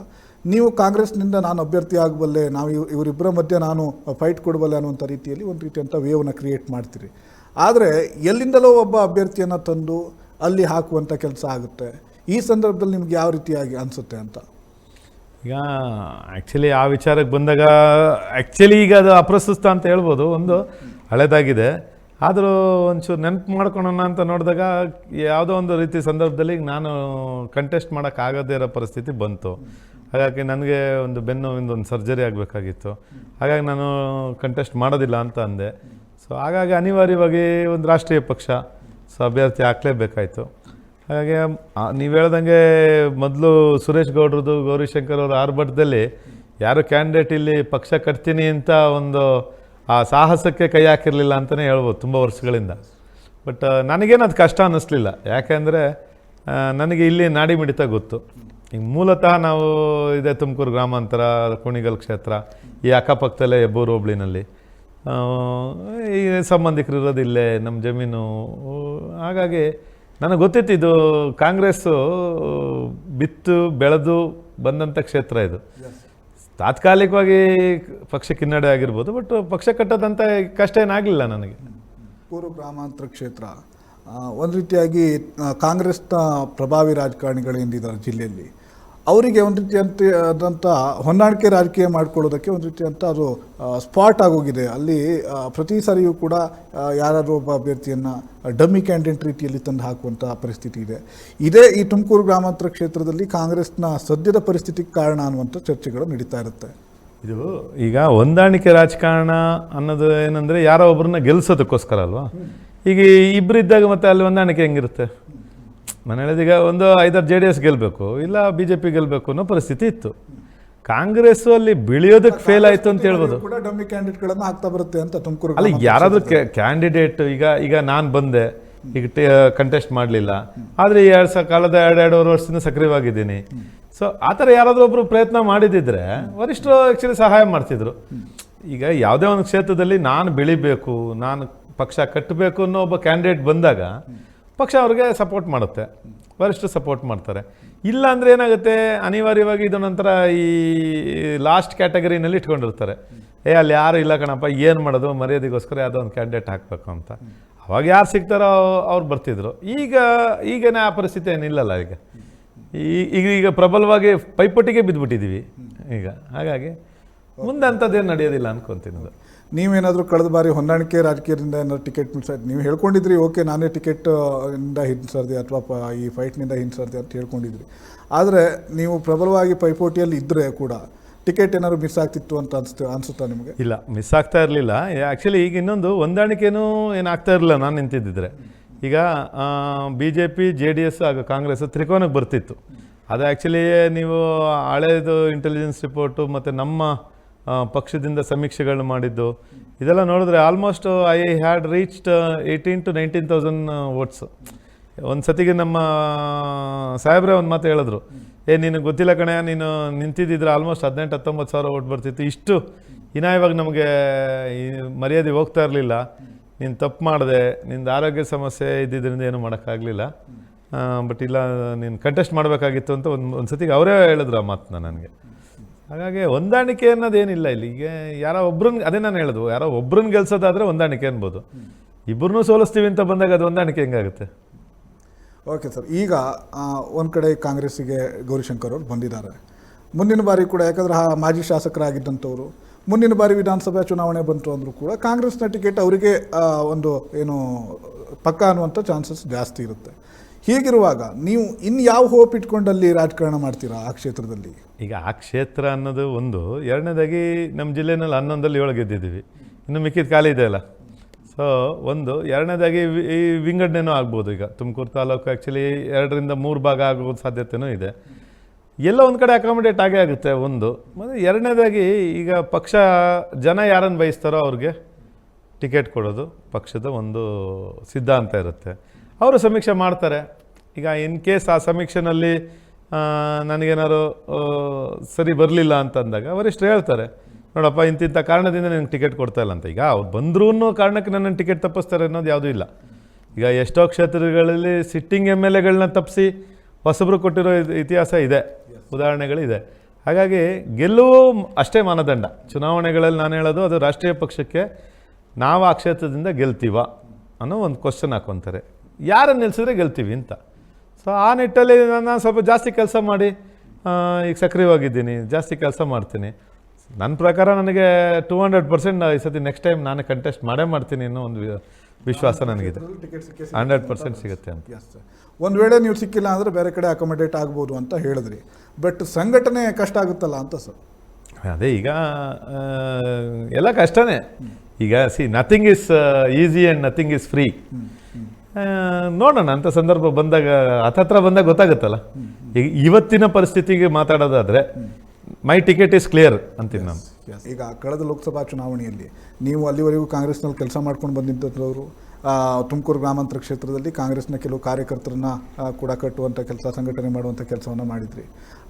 A: ನೀವು ಕಾಂಗ್ರೆಸ್ನಿಂದ ನಾನು ಅಭ್ಯರ್ಥಿ ಆಗಬಲ್ಲೆ, ನಾವು ಇವರಿಬ್ಬರ ಮಧ್ಯೆ ನಾನು ಫೈಟ್ ಕೊಡಬಲ್ಲೆ ಅನ್ನುವಂಥ ರೀತಿಯಲ್ಲಿ ಒಂದು ರೀತಿಯಂಥ ವೇವ್ನ ಕ್ರಿಯೇಟ್ ಮಾಡ್ತೀರಿ. ಆದರೆ ಎಲ್ಲಿಂದಲೋ ಒಬ್ಬ ಅಭ್ಯರ್ಥಿಯನ್ನು ತಂದು ಅಲ್ಲಿ ಹಾಕುವಂಥ ಕೆಲಸ ಆಗುತ್ತೆ. ಈ ಸಂದರ್ಭದಲ್ಲಿ ನಿಮ್ಗೆ ಯಾವ ರೀತಿಯಾಗಿ ಅನಿಸುತ್ತೆ ಅಂತ?
B: ಈಗ ಆ್ಯಕ್ಚುಲಿ ಆ ವಿಚಾರಕ್ಕೆ ಬಂದಾಗ ಈಗ ಅದು ಅಪ್ರಸ್ತುತ ಅಂತ ಹೇಳ್ಬೋದು, ಒಂದು ಹಳೇದಾಗಿದೆ. ಆದರೂ ಒಂಚೂರು ನೆನಪು ಮಾಡ್ಕೊಳ್ಳೋಣ ಅಂತ ನೋಡಿದಾಗ ಯಾವುದೋ ಒಂದು ರೀತಿ ಸಂದರ್ಭದಲ್ಲಿ ನಾನು ಕಂಟೆಸ್ಟ್ ಮಾಡೋಕ್ಕಾಗದೇ ಇರೋ ಪರಿಸ್ಥಿತಿ ಬಂತು. ಹಾಗಾಗಿ ನನಗೆ ಒಂದು ಬೆನ್ನುವಿಂದ ಒಂದು ಸರ್ಜರಿ ಆಗಬೇಕಾಗಿತ್ತು. ಹಾಗಾಗಿ ನಾನು ಕಂಟೆಸ್ಟ್ ಮಾಡೋದಿಲ್ಲ ಅಂತ ಅಂದೆ. ಸೊ ಹಾಗಾಗಿ ಅನಿವಾರ್ಯವಾಗಿ ಒಂದು ರಾಷ್ಟ್ರೀಯ ಪಕ್ಷ ಅಭ್ಯರ್ಥಿ ಹಾಕಲೇಬೇಕಾಯಿತು. ಹಾಗಾಗಿ ನೀವು ಹೇಳ್ದಂಗೆ ಮೊದಲು ಸುರೇಶ್ ಗೌಡ್ರದ್ದು, ಗೌರಿಶಂಕರ್ ಅವರ ಆರ್ಭಟದಲ್ಲಿ ಯಾರು ಕ್ಯಾಂಡಿಡೇಟ್ ಇಲ್ಲಿ ಪಕ್ಷ ಕಟ್ತೀನಿ ಅಂತ ಒಂದು ಆ ಸಾಹಸಕ್ಕೆ ಕೈ ಹಾಕಿರಲಿಲ್ಲ ಅಂತಲೇ ಹೇಳ್ಬೋದು ತುಂಬ ವರ್ಷಗಳಿಂದ. ಬಟ್ ನನಗೇನು ಅದು ಕಷ್ಟ ಅನ್ನಿಸ್ಲಿಲ್ಲ. ಯಾಕೆಂದರೆ ನನಗೆ ಇಲ್ಲಿ ನಾಡಿ ಮಿಡಿತ ಗೊತ್ತು. ಈಗ ಮೂಲತಃ ನಾವು ಇದೆ ತುಮಕೂರು ಗ್ರಾಮಾಂತರ, ಕುಣಿಗಲ್ ಕ್ಷೇತ್ರ, ಈ ಅಕ್ಕಪಕ್ಕದಲ್ಲೇ ಹೆಬ್ಬೂರು ಹೋಬಳಿನಲ್ಲಿ ಈ ಸಂಬಂಧಿಕರು ಇರೋದಿಲ್ಲೇ, ನಮ್ಮ ಜಮೀನು. ಹಾಗಾಗಿ ನನಗೆ ಗೊತ್ತಿತ್ತು ಇದು ಕಾಂಗ್ರೆಸ್ಸು ಬಿತ್ತು ಬೆಳೆದು ಬಂದಂಥ ಕ್ಷೇತ್ರ. ಇದು ತಾತ್ಕಾಲಿಕವಾಗಿ ಪಕ್ಷಕ್ಕೆ ಹಿನ್ನಡೆ ಆಗಿರ್ಬೋದು, ಬಟ್ ಪಕ್ಷ ಕಟ್ಟೋದಂಥ ಕಷ್ಟ ಏನಾಗಲಿಲ್ಲ ನನಗೆ.
A: ಪೂರ್ವ ಗ್ರಾಮಾಂತರ ಕ್ಷೇತ್ರ ಒಂದು ರೀತಿಯಾಗಿ ಕಾಂಗ್ರೆಸ್ನ ಪ್ರಭಾವಿ ರಾಜಕಾರಣಿಗಳೇನಿದ್ದಾರೆ ಜಿಲ್ಲೆಯಲ್ಲಿ, ಅವರಿಗೆ ಒಂದು ರೀತಿಯಂಥ ಹೊಂದಾಣಿಕೆ ರಾಜಕೀಯ ಮಾಡ್ಕೊಳ್ಳೋದಕ್ಕೆ ಒಂದು ರೀತಿಯಂಥ ಅದು ಸ್ಪಾಟ್ ಆಗೋಗಿದೆ. ಅಲ್ಲಿ ಪ್ರತಿ ಸಾರಿಯೂ ಕೂಡ ಯಾರಾದರೂ ಒಬ್ಬ ಅಭ್ಯರ್ಥಿಯನ್ನು ಡಮ್ಮಿ ಕ್ಯಾಂಡಿಡೇಟ್ ರೀತಿಯಲ್ಲಿ ತಂದು ಹಾಕುವಂಥ ಪರಿಸ್ಥಿತಿ ಇದೆ. ಇದೇ ಈ ತುಮಕೂರು ಗ್ರಾಮಾಂತರ ಕ್ಷೇತ್ರದಲ್ಲಿ ಕಾಂಗ್ರೆಸ್ನ ಸದ್ಯದ ಪರಿಸ್ಥಿತಿಗೆ ಕಾರಣ ಅನ್ನುವಂಥ ಚರ್ಚೆಗಳು ನಡೀತಾ ಇರುತ್ತೆ.
B: ಇದು ಈಗ ಹೊಂದಾಣಿಕೆ ರಾಜಕಾರಣ ಅನ್ನೋದು ಏನಂದರೆ ಯಾರೋ ಒಬ್ಬರನ್ನ ಗೆಲ್ಲಿಸೋದಕ್ಕೋಸ್ಕರ ಅಲ್ವಾ. ಈಗ ಇಬ್ಬರು ಇದ್ದಾಗ ಮತ್ತೆ ಅಲ್ಲಿ ಹೊಂದಾಣಿಕೆ ಹೆಂಗಿರುತ್ತೆ? ನಾನು ಹೇಳಿದೀಗ ಒಂದು 5-6 JDS ಗೆಲ್ಲಬೇಕು, ಇಲ್ಲ BJP ಗೆಲ್ಲಬೇಕು ಅನ್ನೋ ಪರಿಸ್ಥಿತಿ ಇತ್ತು. ಕಾಂಗ್ರೆಸ್ಸು ಅಲ್ಲಿ ಬೆಳೆಯೋದಕ್ಕೆ ಫೇಲ್ ಆಯಿತು ಅಂತ ಹೇಳ್ಬೋದು.
A: ಡಮ್ಮಿ ಕ್ಯಾಂಡಿಡೇಟ್ಗಳನ್ನು ಹಾಕ್ತಾ ಬರುತ್ತೆ ಅಂತ ತುಮಕೂರು
B: ಅಲ್ಲಿ ಯಾರಾದರೂ ಕ್ಯಾಂಡಿಡೇಟ್ ಈಗ ನಾನು ಬಂದೆ, ಈಗ ಕಂಟೆಸ್ಟ್ ಮಾಡಲಿಲ್ಲ, ಆದರೆ ಕಳೆದ 2.5 ವರ್ಷದಿಂದ ಸಕ್ರಿಯವಾಗಿದ್ದೀನಿ. ಸೊ ಆ ಥರ ಯಾರಾದರೂ ಒಬ್ಬರು ಪ್ರಯತ್ನ ಮಾಡಿದಿದ್ರೆ ವರಿಷ್ಠರು ಆ್ಯಕ್ಚುಲಿ ಸಹಾಯ ಮಾಡ್ತಿದ್ರು. ಈಗ ಯಾವುದೇ ಒಂದು ಕ್ಷೇತ್ರದಲ್ಲಿ ನಾನು ಬೆಳಿಬೇಕು, ನಾನು ಪಕ್ಷ ಕಟ್ಟಬೇಕು ಅನ್ನೋ ಒಬ್ಬ ಕ್ಯಾಂಡಿಡೇಟ್ ಬಂದಾಗ ಪಕ್ಷ ಅವ್ರಿಗೆ ಸಪೋರ್ಟ್ ಮಾಡುತ್ತೆ, ವರಿಷ್ಠರು ಸಪೋರ್ಟ್ ಮಾಡ್ತಾರೆ. ಇಲ್ಲ ಅಂದರೆ ಏನಾಗುತ್ತೆ, ಅನಿವಾರ್ಯವಾಗಿ ಇದು ನಂತರ ಈ ಲಾಸ್ಟ್ ಕ್ಯಾಟಗರಿನಲ್ಲಿ ಇಟ್ಕೊಂಡಿರ್ತಾರೆ. ಅಲ್ಲಿ ಯಾರು ಇಲ್ಲ ಕಣಪ್ಪ, ಏನು ಮರ್ಯಾದೆಗೋಸ್ಕರ ಯಾವುದೋ ಒಂದು ಕ್ಯಾಂಡಿಡೇಟ್ ಹಾಕಬೇಕು ಅಂತ. ಅವಾಗ ಯಾರು ಸಿಗ್ತಾರೋ ಅವ್ರು ಬರ್ತಿದ್ರು. ಈಗೇನೇ ಆ ಪರಿಸ್ಥಿತಿ ಏನಿಲ್ಲಲ್ಲ. ಈಗ ಪ್ರಬಲವಾಗಿ ಪೈಪೋಟಿಗೆ ಬಿದ್ದುಬಿಟ್ಟಿದ್ದೀವಿ ಈಗ. ಹಾಗಾಗಿ ಮುಂದೆ ಅಂಥದ್ದೇನು ನಡೆಯೋದಿಲ್ಲ ಅನ್ಕೊತೀನಿ.
A: ನೀವೇನಾದರೂ ಕಳೆದ ಬಾರಿ ಹೊಂದಾಣಿಕೆ ರಾಜಕೀಯದಿಂದ ಏನಾದ್ರು ಟಿಕೆಟ್ ನೀವು ಹೇಳ್ಕೊಂಡಿದ್ರಿ, ಓಕೆ ನಾನೇ ಟಿಕೆಟ್ ಇಂದ ಹಿಂಸರ್ದೆ ಅಥವಾ ಈ ಫೈಟ್ನಿಂದ ಹಿಂಸರ್ದೆ ಅಂತ ಹೇಳ್ಕೊಂಡಿದ್ರಿ. ಆದರೆ ನೀವು ಪ್ರಬಲವಾಗಿ ಪೈಪೋಟಿಯಲ್ಲಿ ಇದ್ದರೆ ಕೂಡ ಟಿಕೆಟ್ ಏನಾದ್ರು ಮಿಸ್ ಆಗ್ತಿತ್ತು ಅಂತ ಅನಿಸುತ್ತಾ ನಿಮಗೆ?
B: ಇಲ್ಲ, ಮಿಸ್ ಆಗ್ತಾ ಇರಲಿಲ್ಲ. ಆ್ಯಕ್ಚುಲಿ ಈಗ ಇನ್ನೊಂದು ಹೊಂದಾಣಿಕೆನೂ ಏನಾಗ್ತಾ ಇರಲಿಲ್ಲ ನಾನು ನಿಂತಿದ್ದಿದ್ರೆ. ಈಗ BJP JDS ಹಾಗೂ ಕಾಂಗ್ರೆಸ್ ತ್ರಿಕೋನಕ್ಕೆ ಬರ್ತಿತ್ತು. ಅದು ಆ್ಯಕ್ಚುಲಿ ನೀವು ಹಳೇದು ಇಂಟೆಲಿಜೆನ್ಸ್ ರಿಪೋರ್ಟು ಮತ್ತು ನಮ್ಮ ಪಕ್ಷದಿಂದ ಸಮೀಕ್ಷೆಗಳು ಮಾಡಿದ್ದು ಇದೆಲ್ಲ ನೋಡಿದ್ರೆ almost I had reached 18,000 to 19,000 votes. ಒಂದು ಸತಿಗೆ ನಮ್ಮ ಸಾಹೇಬ್ರೆ ಒಂದು ಮಾತು ಹೇಳಿದ್ರು, ನಿನಗೆ ಗೊತ್ತಿಲ್ಲ ಕಣೆ, ನೀನು ನಿಂತಿದ್ದಿದ್ರೆ ಆಲ್ಮೋಸ್ಟ್ 18-19 ಸಾವಿರ ವೋಟ್ ಬರ್ತಿತ್ತು. ಇಷ್ಟು ಇವಾಗ ನಮಗೆ ಮರ್ಯಾದೆ ಹೋಗ್ತಾ ಇರಲಿಲ್ಲ. ನೀನು ತಪ್ಪು ಮಾಡಿದೆ, ನಿಂದು ಆರೋಗ್ಯ ಸಮಸ್ಯೆ ಇದ್ದಿದ್ದರಿಂದ ಏನೂ ಮಾಡೋಕ್ಕಾಗಲಿಲ್ಲ. ಬಟ್ ಇಲ್ಲ, ನೀನು ಕಂಟೆಸ್ಟ್ ಮಾಡಬೇಕಾಗಿತ್ತು ಅಂತ ಒಂದು ಸತಿಗೆ ಅವರೇ ಹೇಳಿದ್ರು ಆ ಮಾತನ್ನ ನನಗೆ. ಹಾಗಾಗಿ ಹೊಂದಾಣಿಕೆ ಅನ್ನೋದೇನಿಲ್ಲ ಇಲ್ಲಿ. ಈಗ ಯಾರೋ ಒಬ್ರನ್ನ, ಅದೇ ನಾನು ಹೇಳೋದು, ಯಾರೋ ಒಬ್ರನ್ನ ಗೆಲ್ಸೋದಾದರೆ ಹೊಂದಾಣಿಕೆ ಅನ್ಬೋದು. ಇಬ್ಬರನ್ನೂ ಸೋಲಿಸ್ತೀವಿ ಅಂತ ಬಂದಾಗ ಅದು ಹೊಂದಾಣಿಕೆ ಹೆಂಗಾಗುತ್ತೆ?
A: ಓಕೆ ಸರ್, ಈಗ ಒಂದು ಕಡೆ ಕಾಂಗ್ರೆಸ್ಸಿಗೆ ಗೌರಿಶಂಕರ್ ಅವರು ಬಂದಿದ್ದಾರೆ. ಮುಂದಿನ ಬಾರಿ ಕೂಡ, ಯಾಕಂದರೆ ಮಾಜಿ ಶಾಸಕರಾಗಿದ್ದಂಥವ್ರು, ಮುಂದಿನ ಬಾರಿ ವಿಧಾನಸಭಾ ಚುನಾವಣೆ ಬಂತು ಅಂದರೂ ಕೂಡ ಕಾಂಗ್ರೆಸ್ನ ಟಿಕೆಟ್ ಅವರಿಗೆ ಒಂದು ಏನು ಪಕ್ಕ ಅನ್ನುವಂಥ ಚಾನ್ಸಸ್ ಜಾಸ್ತಿ ಇರುತ್ತೆ. ಹೀಗಿರುವಾಗ ನೀವು ಇನ್ನು ಯಾವ ಹೋಪ್ ಇಟ್ಕೊಂಡಲ್ಲಿ ರಾಜಕಾರಣ ಮಾಡ್ತೀರಾ ಆ ಕ್ಷೇತ್ರದಲ್ಲಿ?
B: ಈಗ ಆ ಕ್ಷೇತ್ರ ಅನ್ನೋದು ಒಂದು. ಎರಡನೇದಾಗಿ ನಮ್ಮ ಜಿಲ್ಲೆಯಲ್ಲಿ 11ರಲ್ಲಿ 7 ಗೆದ್ದಿದ್ದೀವಿ, ಇನ್ನು ಮಿಕ್ಕಿದ ಖಾಲಿ ಇದೆ ಅಲ್ಲ. ಸೊ ಒಂದು. ಎರಡನೇದಾಗಿ ಈ ವಿಂಗಡಣೆನೂ ಆಗ್ಬೋದು. ಈಗ ತುಮಕೂರು ತಾಲೂಕು ಆ್ಯಕ್ಚುಲಿ 2ರಿಂದ 3 ಭಾಗ ಆಗೋ ಸಾಧ್ಯತೆಯೂ ಇದೆ. ಎಲ್ಲ ಒಂದು ಕಡೆ ಅಕಾಮಿಡೇಟ್ ಆಗೇ ಆಗುತ್ತೆ ಒಂದು. ಮತ್ತು ಎರಡನೇದಾಗಿ ಈಗ ಪಕ್ಷ ಜನ ಯಾರನ್ನು ಬಯಸ್ತಾರೋ ಅವ್ರಿಗೆ ಟಿಕೆಟ್ ಕೊಡೋದು ಪಕ್ಷದ ಒಂದು ಸಿದ್ಧಾಂತ ಇರುತ್ತೆ. ಅವರು ಸಮೀಕ್ಷೆ ಮಾಡ್ತಾರೆ. ಈಗ ಇನ್ ಕೇಸ್ ಆ ಸಮೀಕ್ಷೆನಲ್ಲಿ ನನಗೇನಾದ್ರು ಸರಿ ಬರಲಿಲ್ಲ ಅಂತಂದಾಗ ವರಿಷ್ಠರು ಹೇಳ್ತಾರೆ, ನೋಡಪ್ಪ ಇಂತಿಂಥ ಕಾರಣದಿಂದ ನನಗೆ ಟಿಕೆಟ್ ಕೊಡ್ತಾ ಇಲ್ಲ ಅಂತ. ಈಗ ಅವ್ರು ಬಂದ್ರೂ ಕಾರಣಕ್ಕೆ ನನ್ನ ಟಿಕೆಟ್ ತಪ್ಪಿಸ್ತಾರೆ ಅನ್ನೋದು ಯಾವುದೂ ಇಲ್ಲ. ಈಗ ಎಷ್ಟೋ ಕ್ಷೇತ್ರಗಳಲ್ಲಿ ಸಿಟ್ಟಿಂಗ್ MLAಗಳನ್ನ ತಪ್ಪಿಸಿ ಹೊಸಬ್ರು ಕೊಟ್ಟಿರೋ ಇತಿಹಾಸ ಇದೆ, ಉದಾಹರಣೆಗಳಿದೆ. ಹಾಗಾಗಿ ಗೆಲ್ಲುವು ಅಷ್ಟೇ ಮಾನದಂಡ. ಚುನಾವಣೆಗಳಲ್ಲಿ ನಾನು ಹೇಳೋದು ಅದು ರಾಷ್ಟ್ರೀಯ ಪಕ್ಷಕ್ಕೆ ನಾವು ಆ ಕ್ಷೇತ್ರದಿಂದ ಗೆಲ್ತೀವ ಅನ್ನೋ ಒಂದು ಕ್ವಶನ್ ಹಾಕ್ಕೊತಾರೆ. ಯಾರನ್ನು ನಿಲ್ಲಿಸಿದ್ರೆ ಗೆಲ್ತೀವಿ ಅಂತ. ಸೊ ಆ ನಿಟ್ಟಲ್ಲಿ ನಾನು ಸ್ವಲ್ಪ ಜಾಸ್ತಿ ಕೆಲಸ ಮಾಡಿ ಈಗ ಸಕ್ರಿಯವಾಗಿದ್ದೀನಿ, ಜಾಸ್ತಿ ಕೆಲಸ ಮಾಡ್ತೀನಿ. ನನ್ನ ಪ್ರಕಾರ ನನಗೆ 200% ಈ ಸತಿ ನೆಕ್ಸ್ಟ್ ಟೈಮ್ ನಾನು ಕಂಟೆಸ್ಟ್ ಮಾಡ್ತೀನಿ ಅನ್ನೋ ಒಂದು ವಿಶ್ವಾಸ ನನಗಿದೆ. 100% ಸಿಗುತ್ತೆ ಅಂತ.
A: ಒಂದು ವೇಳೆ ನೀವು ಸಿಕ್ಕಿಲ್ಲ ಅಂದರೆ ಬೇರೆ ಕಡೆ ಅಕೊಮಡೇಟ್ ಆಗ್ಬೋದು ಅಂತ ಹೇಳಿದ್ರಿ. ಬಟ್ ಸಂಘಟನೆ ಕಷ್ಟ ಆಗುತ್ತಲ್ಲ ಅಂತ ಸರ್.
B: ಅದೇ ಈಗ ಎಲ್ಲ ಕಷ್ಟನೇ. ಈಗ nothing is easy and nothing is free. ನೋಡೋಣ ಅಂತ ಸಂದರ್ಭ ಬಂದಾಗ, ಹತ್ತತ್ರ ಬಂದಾಗ ಗೊತ್ತಾಗುತ್ತಲ್ಲ. ಈಗ ಇವತ್ತಿನ ಪರಿಸ್ಥಿತಿಗೆ ಮಾತಾಡೋದಾದರೆ ಮೈ ಟಿಕೆಟ್ ಇಸ್ ಕ್ಲಿಯರ್ ಅಂತೀನಿ ನಾನು.
A: ಈಗ ಕಳೆದ ಲೋಕಸಭಾ ಚುನಾವಣೆಯಲ್ಲಿ ನೀವು ಅಲ್ಲಿವರೆಗೂ ಕಾಂಗ್ರೆಸ್ನಲ್ಲಿ ಕೆಲಸ ಮಾಡ್ಕೊಂಡು ಬಂದಿದ್ದವರು, ತುಮಕೂರು ಗ್ರಾಮಾಂತರ ಕ್ಷೇತ್ರದಲ್ಲಿ ಕಾಂಗ್ರೆಸ್ನ ಕೆಲವು ಕಾರ್ಯಕರ್ತರನ್ನ ಕೂಡ ಕಟ್ಟುವಂಥ ಕೆಲಸ, ಸಂಘಟನೆ ಮಾಡುವಂಥ ಕೆಲಸವನ್ನು ಮಾಡಿದ್ರಿ.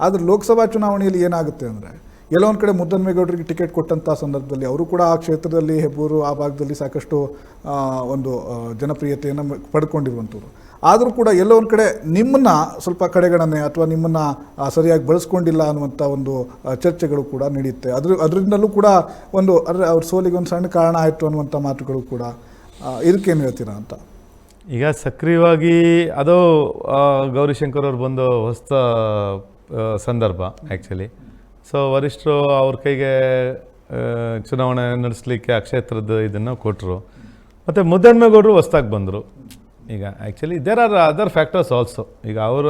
A: ಆದರೆ ಲೋಕಸಭಾ ಚುನಾವಣೆಯಲ್ಲಿ ಏನಾಗುತ್ತೆ ಅಂದರೆ, ಎಲ್ಲೋ ಒಂದು ಕಡೆ ಮುದ್ದನ್ಮೇಗೌಡರಿಗೆ ಟಿಕೆಟ್ ಕೊಟ್ಟಂಥ ಸಂದರ್ಭದಲ್ಲಿ ಅವರು ಕೂಡ ಆ ಕ್ಷೇತ್ರದಲ್ಲಿ ಹೆಬ್ಬೂರು ಆ ಭಾಗದಲ್ಲಿ ಸಾಕಷ್ಟು ಒಂದು ಜನಪ್ರಿಯತೆಯನ್ನು ಪಡ್ಕೊಂಡಿರುವಂಥವ್ರು. ಆದರೂ ಕೂಡ ಎಲ್ಲೋ ಒಂದು ಕಡೆ ನಿಮ್ಮನ್ನು ಸ್ವಲ್ಪ ಕಡೆಗಣನೆ ಅಥವಾ ನಿಮ್ಮನ್ನು ಸರಿಯಾಗಿ ಬಳಸ್ಕೊಂಡಿಲ್ಲ ಅನ್ನುವಂಥ ಒಂದು ಚರ್ಚೆಗಳು ಕೂಡ ನಡೆಯುತ್ತೆ. ಅದರಿಂದಲೂ ಕೂಡ ಒಂದು ಅವ್ರ ಸೋಲಿಗೆ ಒಂದು ಸಣ್ಣ ಕಾರಣ ಆಯಿತು ಅನ್ನುವಂಥ ಮಾತುಗಳು ಕೂಡ. ಇದಕ್ಕೇನು ಹೇಳ್ತೀರಾ ಅಂತ.
B: ಈಗ ಸಕ್ರಿಯವಾಗಿ ಅದು ಗೌರಿಶಂಕರ್ ಅವ್ರು ಬಂದು ಹೊಸ ಸಂದರ್ಭ ಆ್ಯಕ್ಚುಲಿ. ಸೊ ವರಿಷ್ಠರು ಅವ್ರ ಕೈಗೆ ಚುನಾವಣೆ ನಡೆಸಲಿಕ್ಕೆ ಆ ಕ್ಷೇತ್ರದ ಇದನ್ನು ಕೊಟ್ಟರು. ಮತ್ತು ಮುದ್ದನ್ಮೇಗೌಡರು ಹೊಸ್ದಾಗಿ ಬಂದರು. ಈಗ actually there are other factors also. ಈಗ ಅವರ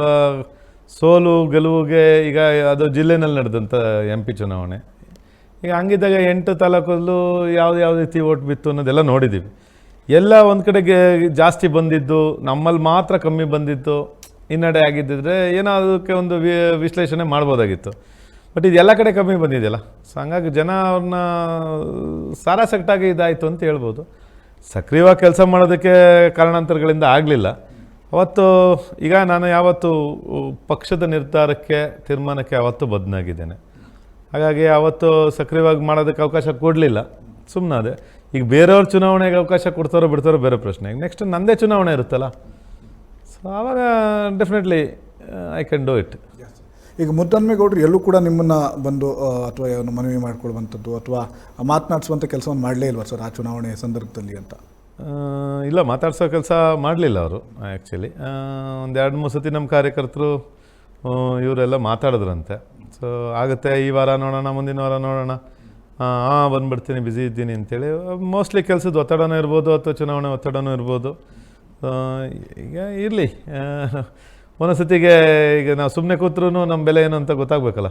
B: ಸೋಲು ಗೆಲುವಿಗೆ ಈಗ ಅದು ಜಿಲ್ಲೆನಲ್ಲಿ ನಡೆದಂಥ MP ಚುನಾವಣೆ. ಈಗ ಹಂಗಿದ್ದಾಗ 8 ತಾಲೂಕಲ್ಲೂ ಯಾವ ರೀತಿ ಓಟ್ ಬಿತ್ತು ಅನ್ನೋದೆಲ್ಲ ನೋಡಿದ್ದೀವಿ. ಎಲ್ಲ ಒಂದು ಕಡೆಗೆ ಜಾಸ್ತಿ ಬಂದಿದ್ದು, ನಮ್ಮಲ್ಲಿ ಮಾತ್ರ ಕಮ್ಮಿ ಬಂದಿತ್ತು, ಹಿನ್ನಡೆ ಆಗಿದ್ದಿದ್ರೆ ಏನೋ ಅದಕ್ಕೆ ಒಂದು ವಿಶ್ಲೇಷಣೆ ಮಾಡ್ಬೋದಾಗಿತ್ತು. ಬಟ್ ಇದು ಎಲ್ಲ ಕಡೆ ಕಮ್ಮಿ ಬಂದಿದೆಯಲ್ಲ. ಸೊ ಹಂಗಾಗಿ ಜನ ಅವ್ರನ್ನ ಸಾರಾಸಗಟಾಗಿ ಇದಾಯಿತು ಅಂತ ಹೇಳ್ಬೋದು. ಸಕ್ರಿಯವಾಗಿ ಕೆಲಸ ಮಾಡೋದಕ್ಕೆ ಕಾರಣಾಂತರಗಳಿಂದ ಆಗಲಿಲ್ಲ ಅವತ್ತು. ಈಗ ನಾನು ಯಾವತ್ತು ಪಕ್ಷದ ನಿರ್ಧಾರಕ್ಕೆ, ತೀರ್ಮಾನಕ್ಕೆ ಯಾವತ್ತೂ ಬದ್ಧನಾಗಿದ್ದೇನೆ. ಹಾಗಾಗಿ ಅವತ್ತು ಸಕ್ರಿಯವಾಗಿ ಮಾಡೋದಕ್ಕೆ ಅವಕಾಶ ಕೊಡಲಿಲ್ಲ, ಸುಮ್ಮನಾದೆ. ಈಗ ಬೇರೆಯವ್ರ ಚುನಾವಣೆಗೆ ಅವಕಾಶ ಕೊಡ್ತಾರೋ ಬಿಡ್ತಾರೋ ಬೇರೆ ಪ್ರಶ್ನೆ. ಈಗ ನೆಕ್ಸ್ಟ್ ನನ್ನದೇ ಚುನಾವಣೆ ಇರುತ್ತಲ್ಲ, ಸೊ ಆವಾಗ definitely I can do it.
A: ಈಗ ಮುದ್ದನ್ಮೇಗೌಡರು ಎಲ್ಲೂ ಕೂಡ ನಿಮ್ಮನ್ನು ಬಂದು ಅಥವಾ ಏನು ಮನವಿ ಮಾಡ್ಕೊಳ್ಳುವಂಥದ್ದು ಅಥವಾ ಮಾತನಾಡಿಸುವಂಥ ಕೆಲಸವನ್ನು ಮಾಡಲೇ ಇಲ್ವಾ ಸರ್ ಆ ಚುನಾವಣೆ ಸಂದರ್ಭದಲ್ಲಿ ಅಂತ?
B: ಇಲ್ಲ, ಮಾತಾಡ್ಸೋ ಕೆಲಸ ಮಾಡಲಿಲ್ಲ ಅವರು. ಆ್ಯಕ್ಚುಲಿ ಒಂದು 2-3 ಸತಿ ನಮ್ಮ ಕಾರ್ಯಕರ್ತರು ಇವರೆಲ್ಲ ಮಾತಾಡಿದ್ರಂತೆ. ಸೊ ಆಗುತ್ತೆ, ಈ ವಾರ ನೋಡೋಣ, ಮುಂದಿನ ವಾರ ನೋಡೋಣ, ಬಂದುಬಿಡ್ತೀನಿ, ಬ್ಯುಸಿ ಇದ್ದೀನಿ ಅಂತೇಳಿ. ಮೋಸ್ಟ್ಲಿ ಕೆಲಸದ ಒತ್ತಡನೂ ಇರ್ಬೋದು ಅಥವಾ ಚುನಾವಣೆ ಒತ್ತಡನೂ ಇರ್ಬೋದು. ಈಗ ಇರಲಿ, ಒಂದೊಂದ್ಸತಿಗೆ ಈಗ ನಾವು ಸುಮ್ಮನೆ ಕೂತ್ರೂ ನಮ್ಮ ಬೆಲೆ ಏನು ಅಂತ ಗೊತ್ತಾಗಬೇಕಲ್ಲ.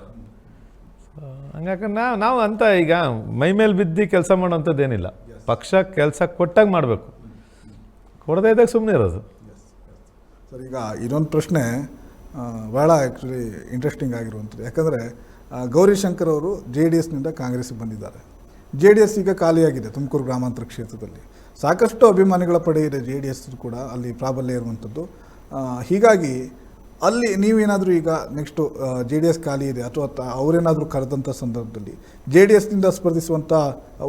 B: ಹಂಗಾಗಿ ನಾವು ಅಂತ ಈಗ ಮೈ ಮೇಲೆ ಬಿದ್ದು ಕೆಲಸ ಮಾಡೋಂಥದ್ದೇನಿಲ್ಲ. ಪಕ್ಷ ಕೆಲಸ ಕೊಟ್ಟಾಗ ಮಾಡಬೇಕು, ಕೊಡದೇ ಇದ್ದಾಗ ಸುಮ್ಮನೆ ಇರೋದು.
A: ಸರ್, ಈಗ ಇದೊಂದು ಪ್ರಶ್ನೆ ಭಾಳ ಆ್ಯಕ್ಚುಲಿ ಇಂಟ್ರೆಸ್ಟಿಂಗ್ ಆಗಿರುವಂಥದ್ದು. ಯಾಕಂದರೆ ಗೌರಿಶಂಕರ್ ಅವರು JDSನಿಂದ ಕಾಂಗ್ರೆಸ್ಗೆ ಬಂದಿದ್ದಾರೆ. JDS ಈಗ ಖಾಲಿಯಾಗಿದೆ ತುಮಕೂರು ಗ್ರಾಮಾಂತರ ಕ್ಷೇತ್ರದಲ್ಲಿ. ಸಾಕಷ್ಟು ಅಭಿಮಾನಿಗಳ ಪಡೆ ಇದೆ JDS ಕೂಡ, ಅಲ್ಲಿ ಪ್ರಾಬಲ್ಯ ಇರುವಂಥದ್ದು. ಹೀಗಾಗಿ ಅಲ್ಲಿ ನೀವೇನಾದರೂ ಈಗ ನೆಕ್ಸ್ಟು JDS ಖಾಲಿ ಇದೆ ಅಥವಾ ಅವರೇನಾದರೂ ಕರೆದಂಥ ಸಂದರ್ಭದಲ್ಲಿ JDSನಿಂದ ಸ್ಪರ್ಧಿಸುವಂಥ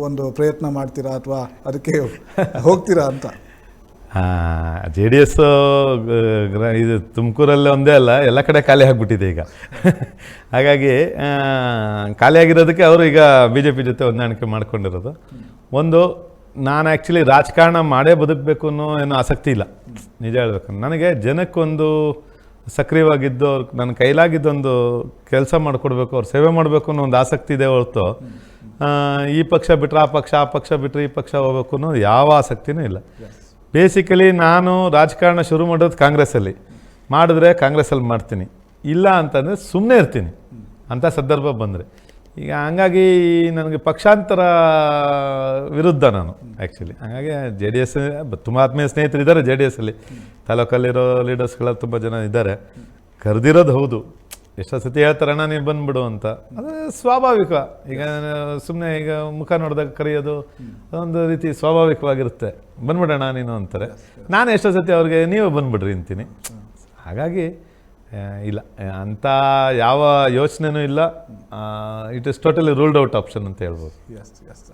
A: ಒಂದು ಪ್ರಯತ್ನ ಮಾಡ್ತೀರಾ ಅಥವಾ ಅದಕ್ಕೆ ಹೋಗ್ತೀರಾ ಅಂತ?
B: JDS ಇದು ತುಮಕೂರಲ್ಲೇ ಒಂದೇ ಅಲ್ಲ, ಎಲ್ಲ ಕಡೆ ಖಾಲಿ ಆಗಿಬಿಟ್ಟಿದೆ ಈಗ. ಹಾಗಾಗಿ ಖಾಲಿಯಾಗಿರೋದಕ್ಕೆ ಅವರು ಈಗ BJP ಜೊತೆ ಹೊಂದಾಣಿಕೆ ಮಾಡ್ಕೊಂಡಿರೋದು. ಒಂದು, ನಾನು ಆ್ಯಕ್ಚುಲಿ ರಾಜಕಾರಣ ಮಾಡೇ ಬದುಕಬೇಕು ಅನ್ನೋ ಏನೋ ಆಸಕ್ತಿ ಇಲ್ಲ, ನಿಜ ಹೇಳ್ಬೇಕು. ನನಗೆ ಜನಕ್ಕೊಂದು ಸಕ್ರಿಯವಾಗಿದ್ದು ಅವ್ರಿಗೆ ನನ್ನ ಕೈಲಾಗಿದ್ದೊಂದು ಕೆಲಸ ಮಾಡಿಕೊಡ್ಬೇಕು, ಅವ್ರು ಸೇವೆ ಮಾಡಬೇಕು ಅನ್ನೋ ಒಂದು ಆಸಕ್ತಿ ಇದೆ ಹೊರತು ಈ ಪಕ್ಷ ಬಿಟ್ಟರೆ ಆ ಪಕ್ಷ ಬಿಟ್ಟರೆ ಈ ಪಕ್ಷ ಹೋಗ್ಬೇಕು ಅನ್ನೋ ಯಾವ ಆಸಕ್ತಿನೂ ಇಲ್ಲ. ಬೇಸಿಕಲಿ ನಾನು ರಾಜಕಾರಣ ಶುರು ಮಾಡೋದು ಕಾಂಗ್ರೆಸ್ಸಲ್ಲಿ, ಮಾಡಿದ್ರೆ ಕಾಂಗ್ರೆಸ್ಸಲ್ಲಿ ಮಾಡ್ತೀನಿ, ಇಲ್ಲ ಅಂತಂದರೆ ಸುಮ್ಮನೆ ಇರ್ತೀನಿ ಅಂಥ ಸಂದರ್ಭ ಬಂದರೆ. ಈಗ ಹಂಗಾಗಿ ನನಗೆ ಪಕ್ಷಾಂತರ ವಿರುದ್ಧ ನಾನು ಆ್ಯಕ್ಚುಲಿ. ಹಾಗಾಗಿ JDS ತುಂಬ ಆತ್ಮೀಯ ಸ್ನೇಹಿತರಿದ್ದಾರೆ JDSಲ್ಲಿ, ತಾಲೂಕಲ್ಲಿರೋ ಲೀಡರ್ಸ್ಗಳ ತುಂಬ ಜನ ಇದ್ದಾರೆ. ಕರೆದಿರೋದು ಹೌದು, ಎಷ್ಟೋ ಸತಿ ಹೇಳ್ತಾರಣ್ಣ ನೀನು ಬಂದ್ಬಿಡು ಅಂತ, ಅದು ಸ್ವಾಭಾವಿಕ. ಈಗ ಸುಮ್ಮನೆ ಈಗ ಮುಖ ನೋಡಿದಾಗ ಕರೆಯೋದು ಅದೊಂದು ರೀತಿ ಸ್ವಾಭಾವಿಕವಾಗಿರುತ್ತೆ. ಬಂದ್ಬಿಡೋಣ ನೀನು ಅಂತಾರೆ. ನಾನು ಎಷ್ಟೋ ಸತಿ ಅವ್ರಿಗೆ ನೀವೇ ಬಂದ್ಬಿಡ್ರಿ ಅಂತೀನಿ. ಹಾಗಾಗಿ ಇಲ್ಲ, ಅಂಥ ಯಾವ ಯೋಚನೆನೂ ಇಲ್ಲ. It is totally ruled out option ಅಂತ ಹೇಳ್ಬೋದು.
A: ಎಸ್ ಎಸ್